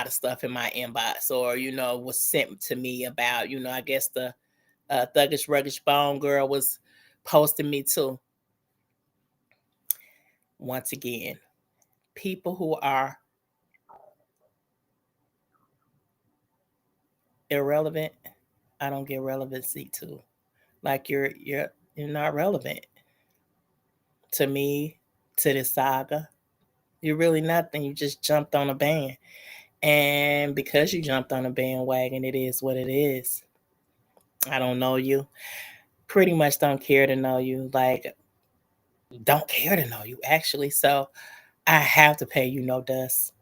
of stuff in my inbox, or was sent to me about, I guess the thuggish ruggish bone girl was posting me too. Once again, people who are irrelevant, I don't get relevancy to. Like, you're not relevant to me, to this saga. You're really nothing. You just jumped on a band. And because you jumped on a bandwagon, it is what it is. I don't know you. Pretty much don't care to know you. Like, don't care to know you, actually. So I have to pay you no dust.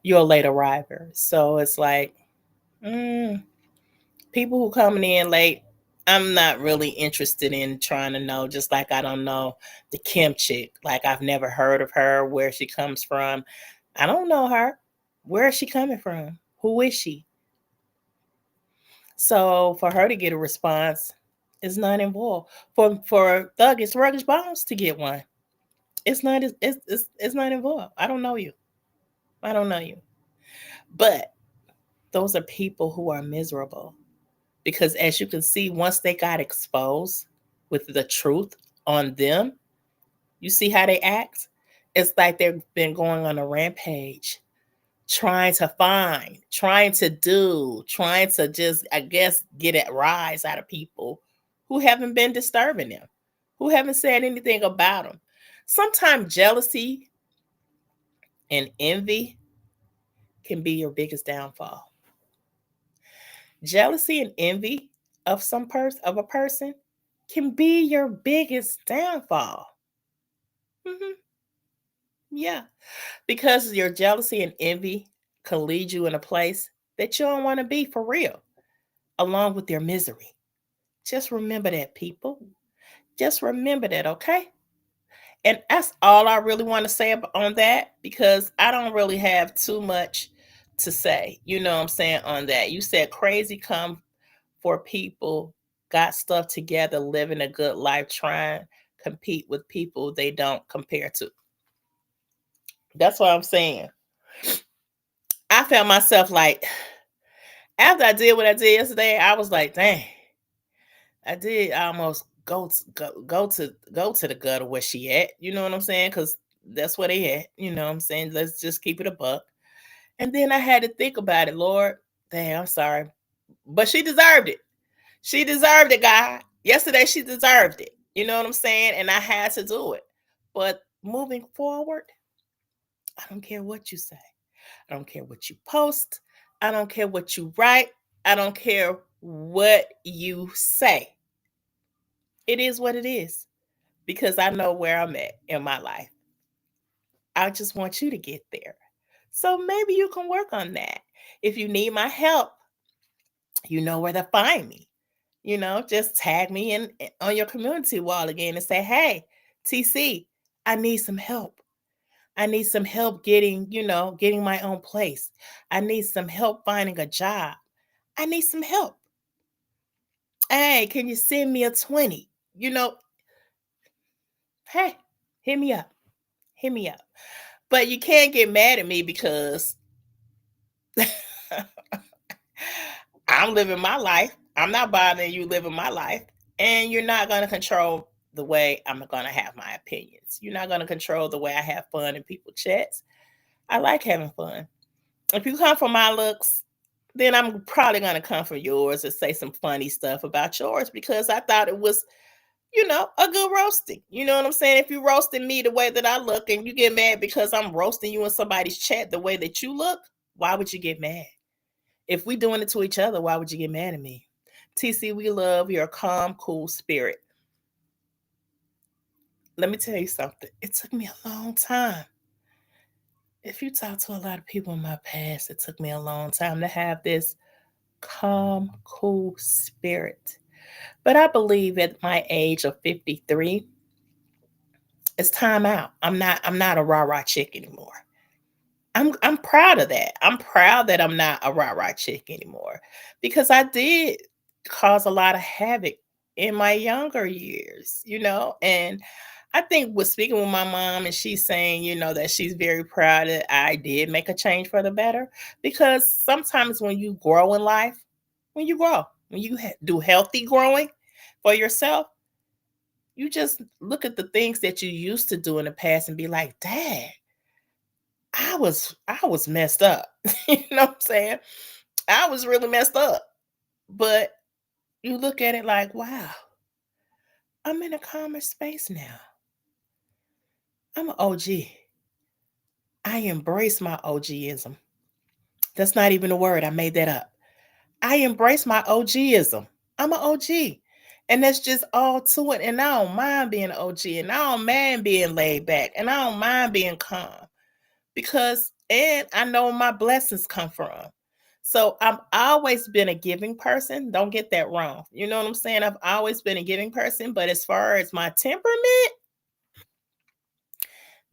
You're a late arriver. So it's like, people who coming in late, I'm not really interested in trying to know, just like I don't know the Kim chick. Like, I've never heard of her, where she comes from. I don't know her. Where is she coming from? Who is she? So for her to get a response is not involved. For Thuggish Ruggish Bones to get one, it's not involved. I don't know you. I don't know you. But those are people who are miserable. Because as you can see, once they got exposed with the truth on them, you see how they act? It's like they've been going on a rampage, trying to find, trying to do, trying to just, I guess, get a rise out of people who haven't been disturbing them, who haven't said anything about them. Sometimes jealousy and envy can be your biggest downfall. Jealousy and envy of a person can be your biggest downfall. Mm-hmm. Yeah, because your jealousy and envy can lead you in a place that you don't want to be, for real, along with your misery. Just remember that, people. Just remember that, okay? And that's all I really want to say on that, because I don't really have too much to say. You know what I'm saying on that? You said crazy come for people got stuff together, living a good life, trying to compete with people they don't compare to. That's what I'm saying. I found myself like, after I did what I did yesterday, I was like, dang, I did almost go to the gutter where she at. You know what I'm saying? Because that's where they at. You know what I'm saying? Let's just keep it a buck. And then I had to think about it. Lord, dang, I'm sorry, but she deserved it. She deserved it, God. Yesterday, she deserved it. You know what I'm saying? And I had to do it. But moving forward, I don't care what you say. I don't care what you post. I don't care what you write. I don't care what you say. It is what it is. because I know where I'm at in my life. I just want you to get there. So maybe you can work on that. If you need my help, you know where to find me. Just tag me in on your community wall again and say, hey, TC, I need some help. I need some help getting my own place. I need some help finding a job. I need some help. Hey, can you send me a 20? Hey, hit me up. Hit me up. But you can't get mad at me because I'm living my life. I'm not bothering you living my life. And you're not going to control the way I'm going to have my opinions. You're not going to control the way I have fun in people's chats. I like having fun. If you come from my looks, then I'm probably going to come from yours and say some funny stuff about yours because I thought it was, a good roasting. You know what I'm saying? If you roasting me the way that I look and you get mad because I'm roasting you in somebody's chat the way that you look, why would you get mad? If we doing it to each other, why would you get mad at me? TC, we love your calm, cool spirit. Let me tell you something. It took me a long time. If you talk to a lot of people in my past, it took me a long time to have this calm, cool spirit. But I believe at my age of 53, it's time out. I'm not a rah-rah chick anymore. I'm proud of that. I'm proud that I'm not a rah-rah chick anymore because I did cause a lot of havoc in my younger years, and I think with speaking with my mom and she's saying, that she's very proud that I did make a change for the better because sometimes when you grow in life, when you grow, when you do healthy growing for yourself, you just look at the things that you used to do in the past and be like, Dad, I was messed up. You know what I'm saying? I was really messed up. But you look at it like, wow, I'm in a calmer space now. I'm an OG. I embrace my OGism. That's not even a word. I made that up. I embrace my OGism. I'm an OG. And that's just all to it. And I don't mind being an OG. And I don't mind being laid back. And I don't mind being calm. And I know where my blessings come from. So I've always been a giving person. Don't get that wrong. You know what I'm saying? I've always been a giving person. But as far as my temperament,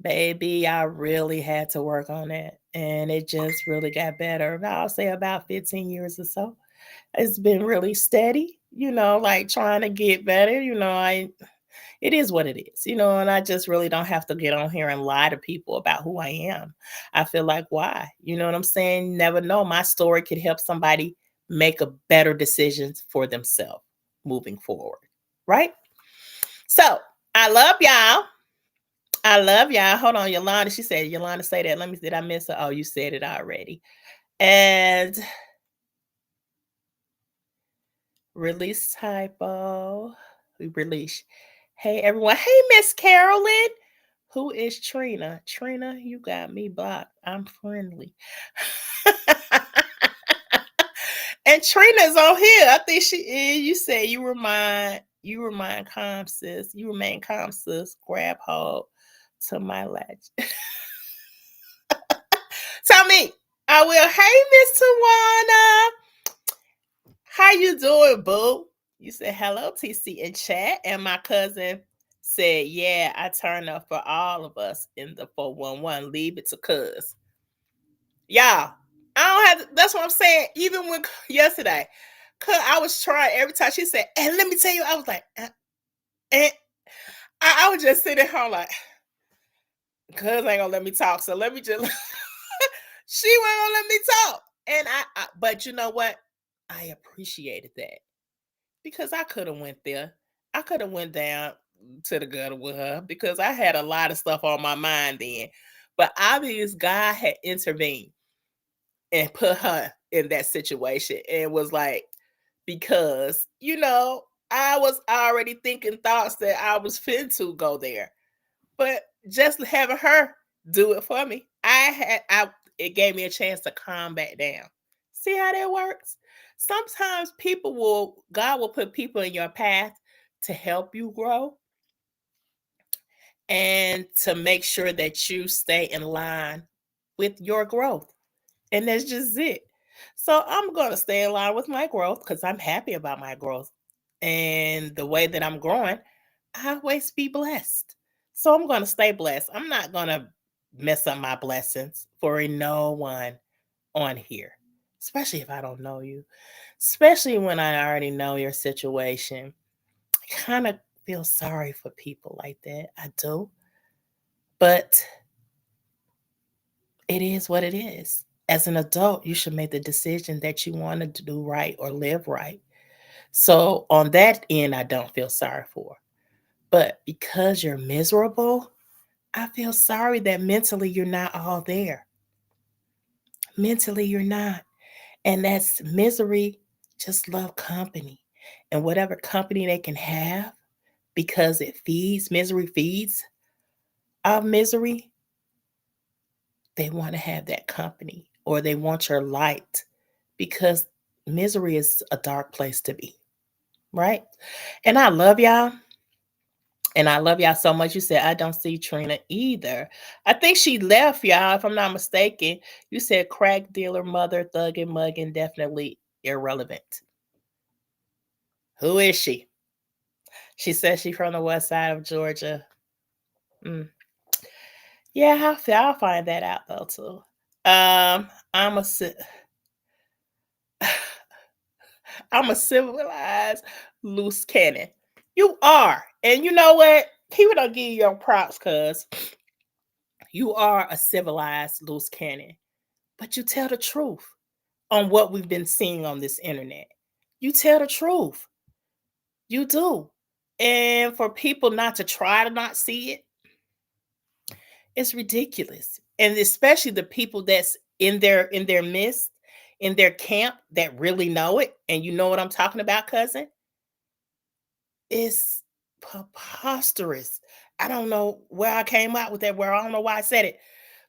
baby, I really had to work on it. And it just really got better. I'll say about 15 years or so. It's been really steady, like trying to get better. It is what it is, and I just really don't have to get on here and lie to people about who I am. I feel like, why? You know what I'm saying? You never know. My story could help somebody make a better decisions for themselves moving forward. Right? So I love y'all. I love y'all. Hold on, Yolanda. She said, Yolanda, say that. Did I miss it? Oh, you said it already. And release typo. We release. Hey, everyone. Hey, Miss Carolyn. Who is Trina? Trina, you got me blocked. I'm friendly. And Trina's on here. I think she is. You said you remind calm, sis. You remain calm, sis. Grab hold to my latch. Tell me, I will. Hey, Miss Tawana. How you doing, boo? You said hello, TC in chat. And my cousin said, yeah, I turn up for all of us in the 411. Leave it to cuz. Y'all, I don't have to, that's what I'm saying. Even when yesterday, cuz I was trying every time she said, and let me tell you, I was like, and I was just sitting here like, cuz ain't gonna let me talk. So let me just she wasn't gonna let me talk. And but you know what? I appreciated that. Because I could have went there. I could have went down to the gutter with her because I had a lot of stuff on my mind then. But obviously God had intervened and put her in that situation and was like, because, I was already thinking thoughts that I was fit to go there. But just having her do it for me, it gave me a chance to calm back down. See how that works? Sometimes God will put people in your path to help you grow. and to make sure that you stay in line with your growth. And that's just it. So I'm going to stay in line with my growth because I'm happy about my growth. And the way that I'm growing, I always be blessed. So I'm going to stay blessed. I'm not going to mess up my blessings for no one on here, especially if I don't know you, especially when I already know your situation. I kind of feel sorry for people like that. I do. But it is what it is. As an adult, you should make the decision that you want to do right or live right. So, on that end, I don't feel sorry for. But because you're miserable, I feel sorry that mentally you're not all there. Mentally, you're not. And that's misery, just love company. And whatever company they can have, because it feeds, misery feeds our misery, they want to have that company or they want your light because misery is a dark place to be, right? And I love y'all. And I love y'all so much. You said, I don't see Trina either. I think she left, y'all, if I'm not mistaken. You said crack dealer, mother, thugging, mugging, definitely irrelevant. Who is she? She says she's from the west side of Georgia. Mm. Yeah, I'll find that out though too. I'm a I'm a civilized loose cannon. You are. And you know what? People don't give you your props because you are a civilized loose cannon. But you tell the truth on what we've been seeing on this internet. You tell the truth. You do. And for people not to try to not see it, it's ridiculous. And especially the people that's in their midst, in their camp that really know it, and you know what I'm talking about, cousin. It's preposterous. I don't know where I came out with that, where I don't know why I said it,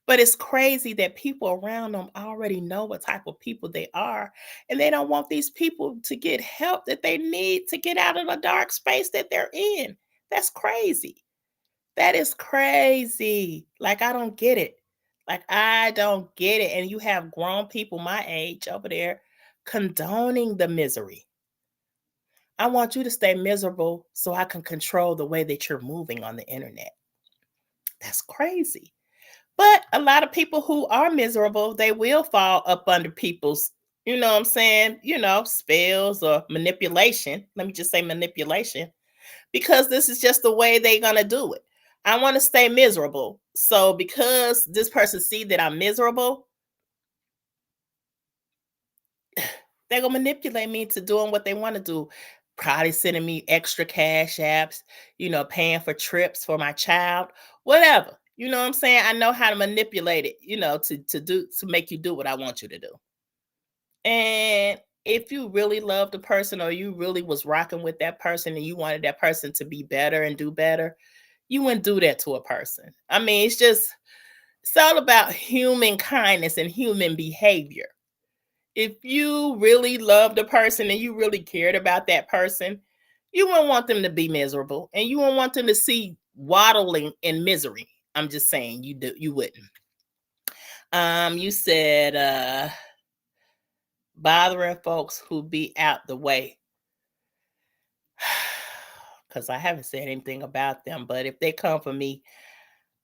but it's crazy that people around them already know what type of people they are, and they don't want these people to get help that they need to get out of the dark space that they're in. That's crazy. That is crazy. Like, I don't get it. Like, I don't get it. And you have grown people my age over there condoning the misery. I want you to stay miserable so I can control the way that you're moving on the internet. That's crazy. But a lot of people who are miserable, they will fall up under people's, you know what I'm saying, spells or manipulation. Let me just say manipulation, because this is just the way they're going to do it. I want to stay miserable. So because this person see that I'm miserable, they're going to manipulate me to doing what they want to do. Probably sending me extra cash apps, paying for trips for my child, whatever. You know what I'm saying? I know how to manipulate it, to make you do what I want you to do. And if you really love the person or you really was rocking with that person and you wanted that person to be better and do better, you wouldn't do that to a person. I mean, it's all about human kindness and human behavior. If you really loved a person and you really cared about that person, you wouldn't want them to be miserable and you wouldn't want them to see waddling in misery. I'm just saying you wouldn't. You said bothering folks who be out the way. Because I haven't said anything about them, but if they come for me,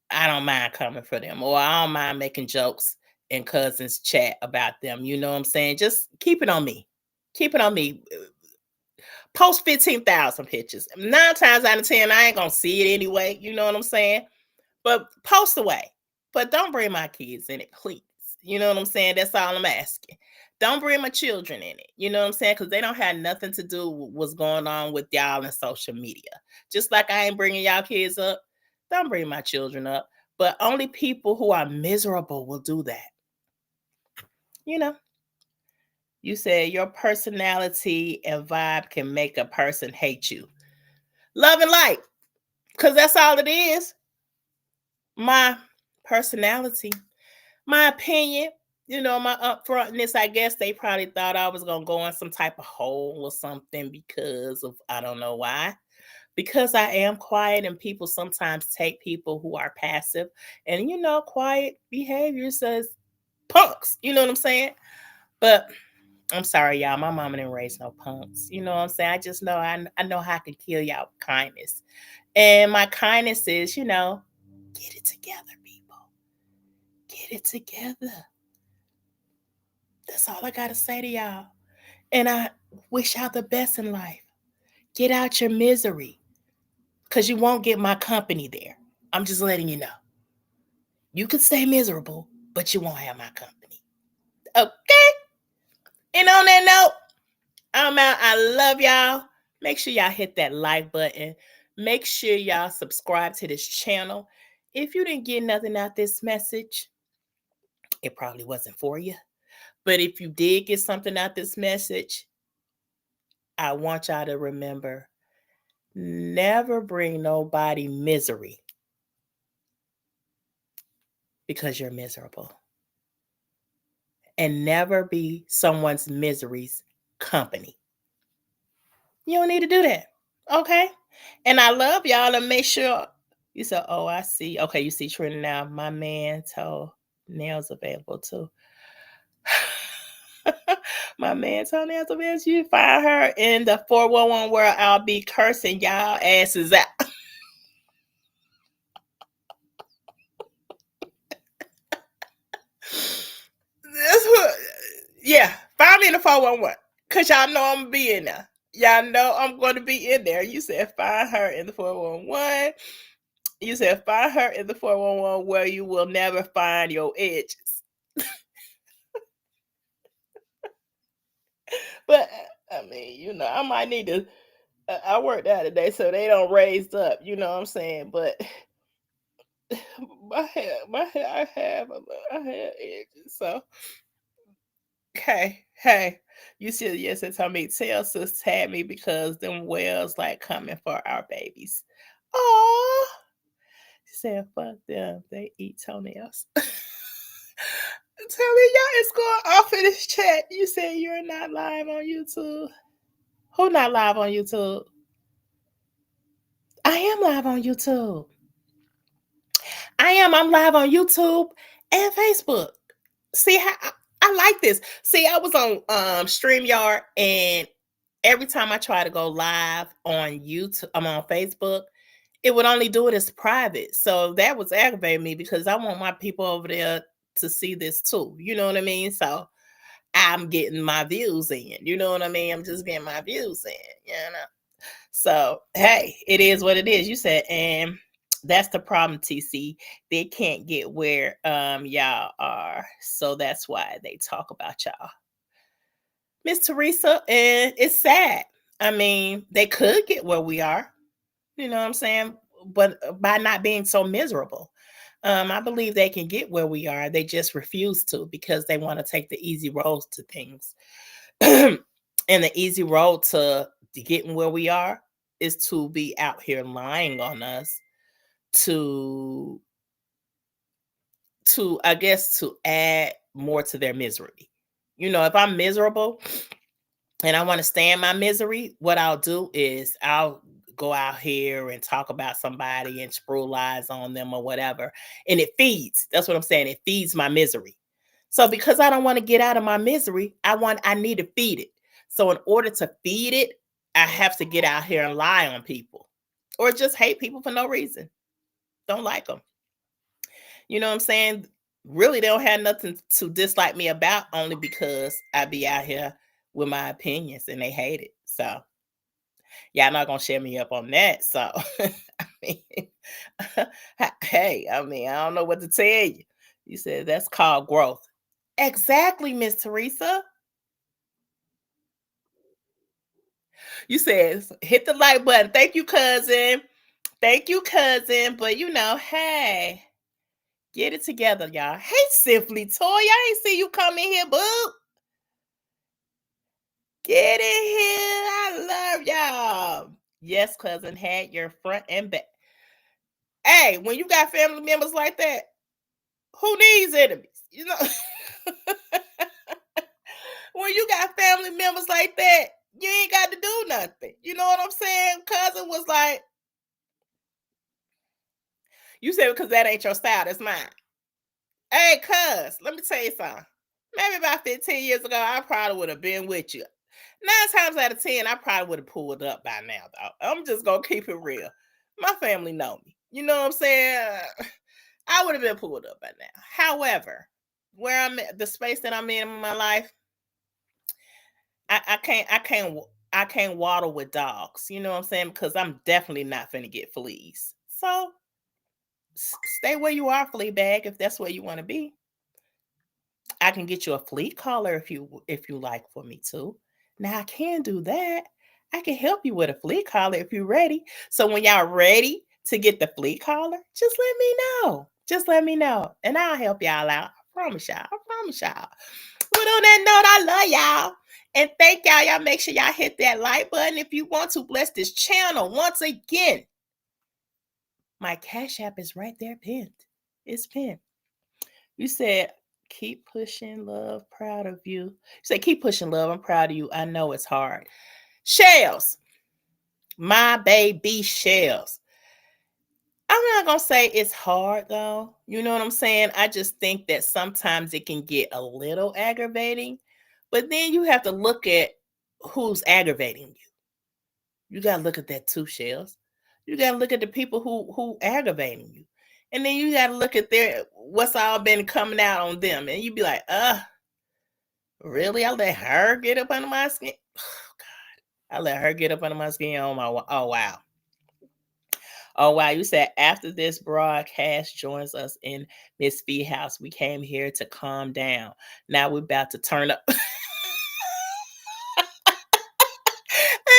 I don't mind coming for them, or I don't mind making jokes in cousins chat about them. You know what I'm saying? Just keep it on me. Keep it on me. Post 15,000 pictures. 9 times out of 10, I ain't gonna see it anyway. You know what I'm saying? But post away. But don't bring my kids in it, please. You know what I'm saying? That's all I'm asking. Don't bring my children in it. You know what I'm saying? Because they don't have nothing to do with what's going on with y'all in social media. Just like I ain't bringing y'all kids up, don't bring my children up. But only people who are miserable will do that. You said your personality and vibe can make a person hate you. Love and light, because that's all it is. My personality, my opinion, my upfrontness. I guess they probably thought I was going to go in some type of hole or something because of, I don't know why. because I am quiet, and people sometimes take people who are passive and, quiet behavior says punks. You know what I'm saying? But I'm sorry, y'all. My mama didn't raise no punks. You know what I'm saying? I just know I know how I can kill y'all with kindness. And my kindness is, get it together, people. Get it together. That's all I got to say to y'all. And I wish y'all the best in life. Get out your misery, because you won't get my company there. I'm just letting you know. You could stay miserable, but you won't have my company. Okay? And on that note, I'm out. I love y'all. Make sure y'all hit that like button. Make sure y'all subscribe to this channel. If you didn't get nothing out this message, it probably wasn't for you. But if you did get something out this message, I want y'all to remember, never bring nobody misery because you're miserable. And never be someone's misery's company. You don't need to do that. Okay? And I love y'all, and make sure you say, oh, I see. Okay, you see Trina now. My man told nails available too. My man told nails available. You find her in the 411 where I'll be cursing y'all asses out. Yeah, find me in the 411. Because y'all know I'm going to be in there. Y'all know I'm going to be in there. You said find her in the 411. You said find her in the 411 where you will never find your edges. But, I mean, I might need to, I worked out today so they don't raise up, you know what I'm saying? But my hair, I have edges. So, hey, you said yes, it's me. Tell sis had me because them whales like coming for our babies. Oh, she said, fuck them. They eat toenails. Tell me, y'all is going off in this chat. You said you're not live on YouTube. Who not live on YouTube? I am live on YouTube. I'm live on YouTube and Facebook. See how I like this. See, I was on StreamYard, and every time I try to go live on YouTube, I'm on Facebook, it would only do it as private. So that was aggravating me because I want my people over there to see this too. You know what I mean? So I'm getting my views in. You know what I mean? I'm just getting my views in, So, hey, it is what it is. You said, and that's the problem, TC. They can't get where y'all are. So that's why they talk about y'all. Miss Teresa, and it's sad. I mean, they could get where we are. You know what I'm saying? But by not being so miserable. I believe they can get where we are. They just refuse to because they want to take the easy road to things. And the easy road to getting where we are is to be out here lying on us to I guess to add more to their misery. If I'm miserable and I want to stay in my misery, what I'll do is I'll go out here and talk about somebody and spread lies on them or whatever. And it feeds. That's what I'm saying. It feeds my misery. So because I don't want to get out of my misery, I need to feed it. So in order to feed it, I have to get out here and lie on people or just hate people for no reason. Don't like them. You know what I'm saying? Really, they don't have nothing to dislike me about, only because I be out here with my opinions and they hate it. So y'all not gonna share me up on that. So I mean, hey, I don't know what to tell you. You said that's called growth. Exactly, Miss Teresa. You said hit the like button. Thank you, cousin. Thank you, cousin. But hey, get it together, y'all. Hey, Simply Toy. I ain't see you come in here, boo. Get in here. I love y'all. Yes, cousin, had your front and back. Hey, when you got family members like that, who needs enemies? When you got family members like that, you ain't got to do nothing. You know what I'm saying? Cousin was like, you said because that ain't your style, that's mine. Hey, cuz, let me tell you something. Maybe about 15 years ago, I probably would have been with you. 9 times out of 10, I probably would have pulled up by now, though. I'm just gonna keep it real. My family know me. You know what I'm saying? I would have been pulled up by now. However, where I'm at, the space that I'm in my life, I can't waddle with dogs. You know what I'm saying? Because I'm definitely not finna get fleas. So stay where you are, flea bag, if that's where you want to be. I can get you a flea collar if you like for me to. Now I can do that. I can help you with a flea collar if you're ready. So when y'all ready to get the flea collar, just let me know. Just let me know. And I'll help y'all out. I promise y'all. I promise y'all. But on that note, I love y'all. And thank y'all. Y'all make sure y'all hit that like button if you want to bless this channel. Once again, my Cash App is right there pinned. It's pinned. You said, keep pushing, love, proud of you. You said, keep pushing, love, I'm proud of you. I know it's hard. Shells, my baby Shells. I'm not going to say it's hard, though. You know what I'm saying? I just think that sometimes it can get a little aggravating. But then you have to look at who's aggravating you. You got to look at that too, Shells. You got to look at the people who aggravating you. And then you got to look at what's all been coming out on them. And you be like, really? I let her get up under my skin? Oh, God. I let her get up under my skin? Oh, wow. Oh, wow. You said after this broadcast joins us in Miss Fee house, we came here to calm down. Now we're about to turn up. And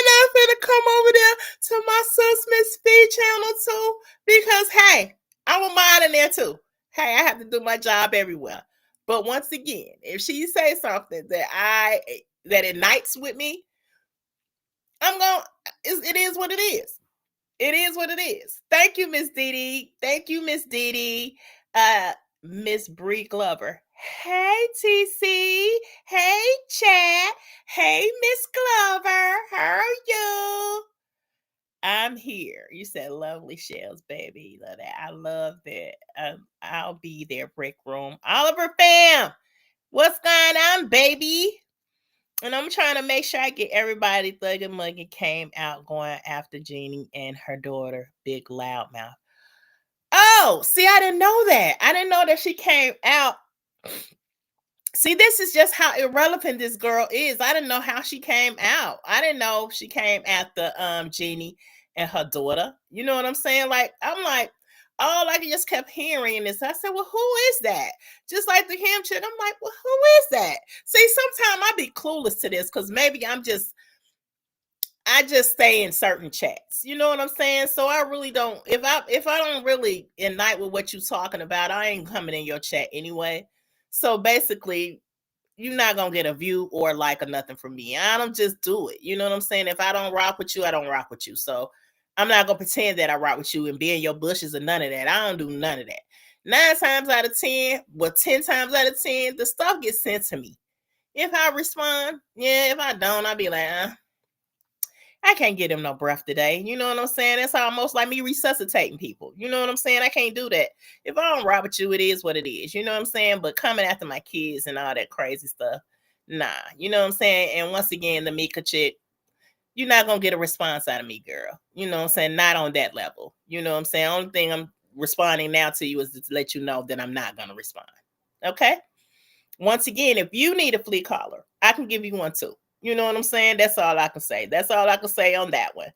I'm finna come over there to my sis Miss Fee channel too. Because, hey, I want mine in there too. Hey, I have to do my job everywhere. But once again, if she says something that ignites with me, it is what it is. It is what it is. Thank you, Miss Dee Dee. Thank you, Miss Dee Dee. Miss Bree Glover. Hey, TC. Hey, Chad. Hey, Miss Glover. How are you? I'm here. You said lovely Shells, baby. Love that. I love that. I'll be there, break room. Oliver fam, what's going on, baby? And I'm trying to make sure I get everybody. Thug and Muggy came out going after Jeannie and her daughter, Big Loudmouth. Oh, see, I didn't know that. I didn't know that she came out. See, this is just how irrelevant this girl is. I didn't know how she came out. I didn't know she came after Jeannie and her daughter. You know what I'm saying? Like, I'm like, all I just kept hearing is, I said, well, who is that? Just like the him chick. I'm like, well, who is that? See, sometimes I be clueless to this because maybe I just stay in certain chats. You know what I'm saying? So I really don't, if I don't really ignite with what you're talking about, I ain't coming in your chat anyway. So basically, you're not going to get a view or like or nothing from me. I don't just do it. You know what I'm saying? If I don't rock with you, I don't rock with you. So I'm not going to pretend that I rock with you and be in your bushes or none of that. I don't do none of that. 9 times out of 10, well, 10 times out of 10, the stuff gets sent to me. If I respond, yeah. If I don't, I'll be like, I can't get him no breath today. You know what I'm saying? That's almost like me resuscitating people. You know what I'm saying? I can't do that. If I don't rock with you, it is what it is. You know what I'm saying? But coming after my kids and all that crazy stuff, nah. You know what I'm saying? And once again, the Mika chick, you're not going to get a response out of me, girl. You know what I'm saying? Not on that level. You know what I'm saying? Only thing I'm responding now to you is to let you know that I'm not going to respond. Okay? Once again, if you need a flea collar, I can give you one too. You know what I'm saying? That's all I can say. That's all I can say on that one.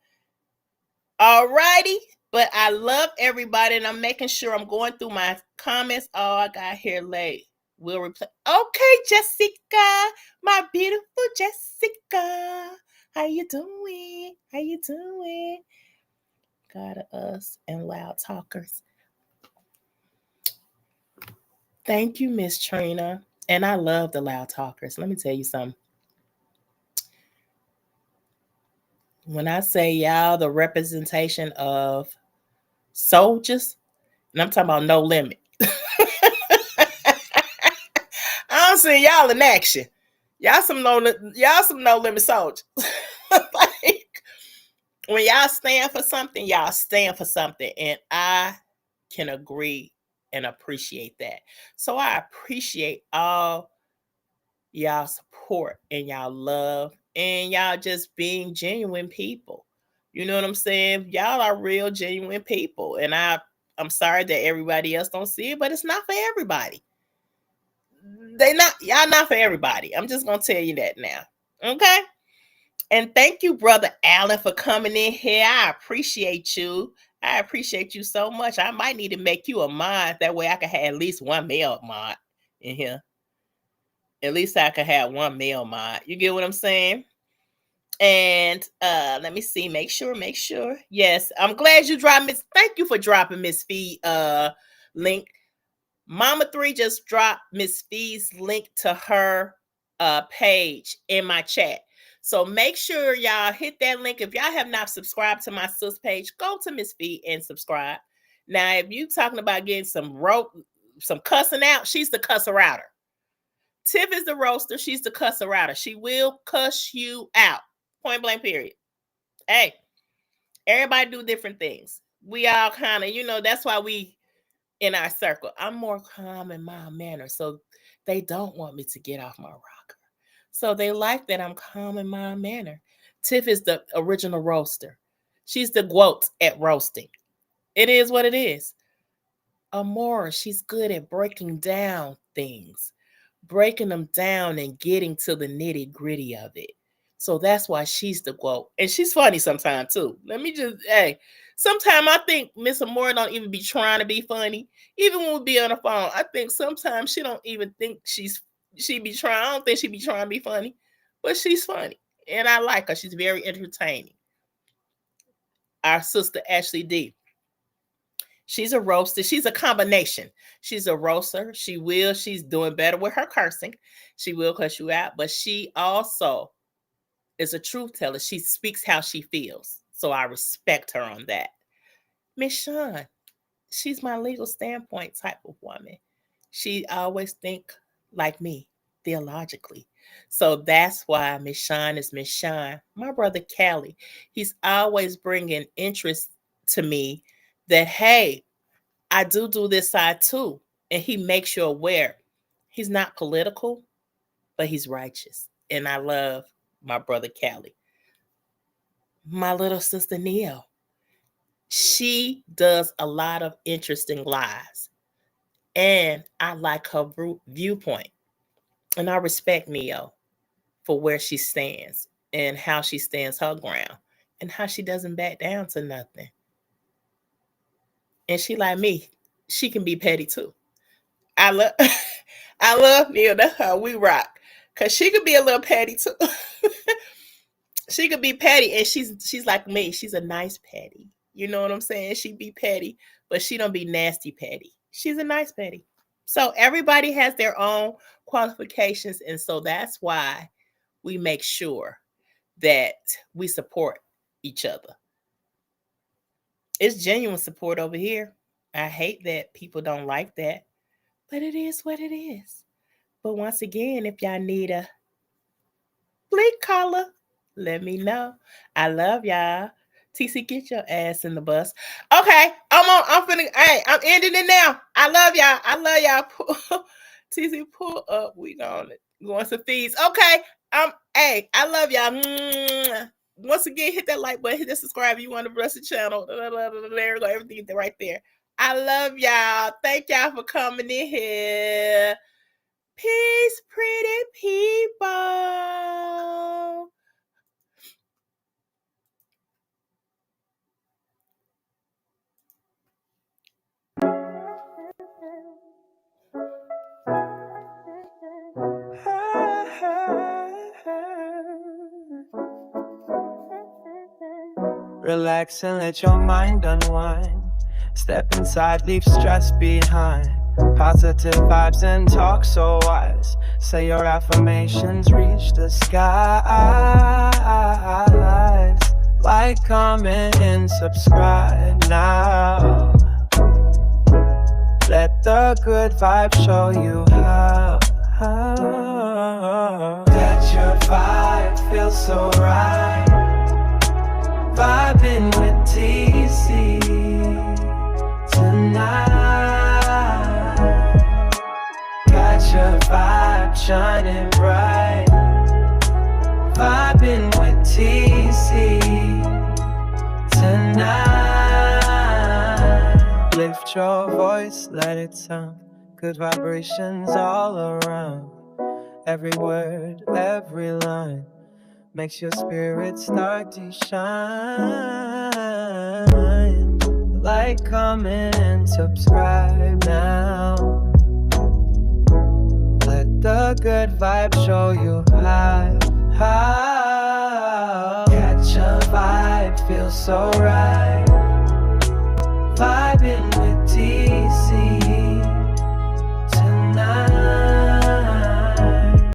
All righty. But I love everybody, and I'm making sure I'm going through my comments. Oh, I got here late. We'll replay. Okay, Jessica. My beautiful Jessica. How you doing? How you doing? God of us and loud talkers. Thank you, Miss Trina. And I love the loud talkers. Let me tell you something. When I say y'all, the representation of soldiers, and I'm talking about No Limit. I don't see y'all in action. Y'all some no limit soldiers. Like, when y'all stand for something, y'all stand for something. And I can agree and appreciate that. So I appreciate all y'all support and y'all love and y'all just being genuine people. You know what I'm saying? Y'all are real genuine people. And I'm sorry that everybody else don't see it, but it's not for everybody. Y'all not for everybody. I'm just gonna tell you that now. Okay? And thank you, Brother Allen, for coming in here. I appreciate you. I appreciate you so much. I might need to make you a mod. That way I can have at least one male mod in here. At least I could have one male mod. You get what I'm saying? And let me see. Make sure. Yes, I'm glad you dropped Miss. Thank you for dropping Miss Fee link. Mama 3 just dropped Miss Fee's link to her page in my chat. So make sure y'all hit that link. If y'all have not subscribed to my sis page, go to Miss Fee and subscribe. Now, if you talking about getting some cussing out, she's the cusser outer. Tiff is the roaster. She's the cusser outer. She will cuss you out. Point blank, period. Hey, everybody do different things. We all kind of, that's why we in our circle. I'm more calm in my manner. So they don't want me to get off my rocker. So they like that I'm calm in my manner. Tiff is the original roaster. She's the GWOAT at roasting. It is what it is. Amora, she's good at breaking down things. Breaking them down and getting to the nitty gritty of it. So that's why she's the GWOAT. And she's funny sometimes too. Sometimes I think Miss Amora don't even be trying to be funny. Even when we be on the phone, I think sometimes she don't even think she be trying. I don't think she be trying to be funny, but she's funny. And I like her. She's very entertaining. Our sister, Ashley D. She's a roaster. She's a combination. She's a roaster. She's doing better with her cursing. She will cuss you out, but she also is a truth teller. She speaks how she feels. So I respect her on that. Miss Shawn, she's my legal standpoint type of woman. She always think like me, theologically. So that's why Miss Shawn is Miss Shawn. My brother Callie, he's always bringing interest to me that, hey, I do this side too. And he makes you aware. He's not political, but he's righteous. And I love my brother Callie. My little sister Neo, she does a lot of interesting lives. And I like her viewpoint. And I respect Neo for where she stands and how she stands her ground and how she doesn't back down to nothing. And she like me, she can be petty too. I love Neil. That's how we rock. Cause she could be a little petty too. She could be petty, and she's like me. She's a nice petty. You know what I'm saying? She be petty, but she don't be nasty petty. She's a nice petty. So everybody has their own qualifications, and so that's why we make sure that we support each other. It's genuine support over here. I hate that people don't like that, but it is what it is. But once again, if y'all need a bleak collar, let me know. I love y'all. TC, get your ass in the bus. Okay, I'm ending it now. I love y'all. TC, pull up. We going some feeds. Okay. Hey, I love y'all. Once again, hit that like button, hit that subscribe if you want to bless the channel. There we go, everything right there. I love y'all. Thank y'all for coming in here. Peace, pretty people. Relax and let your mind unwind. Step inside, leave stress behind. Positive vibes and talk so wise. Say your affirmations, reach the skies. Like, comment, and subscribe now. Let the good vibe show you how. That your vibe feels so right. Vibing with TC tonight. Got your vibe shining bright. Vibing with TC tonight. Lift your voice, let it sound. Good vibrations all around. Every word, every line makes your spirit start to shine. Like, comment, and subscribe now. Let the good vibe show you how. Catch a vibe, feel so right. Vibing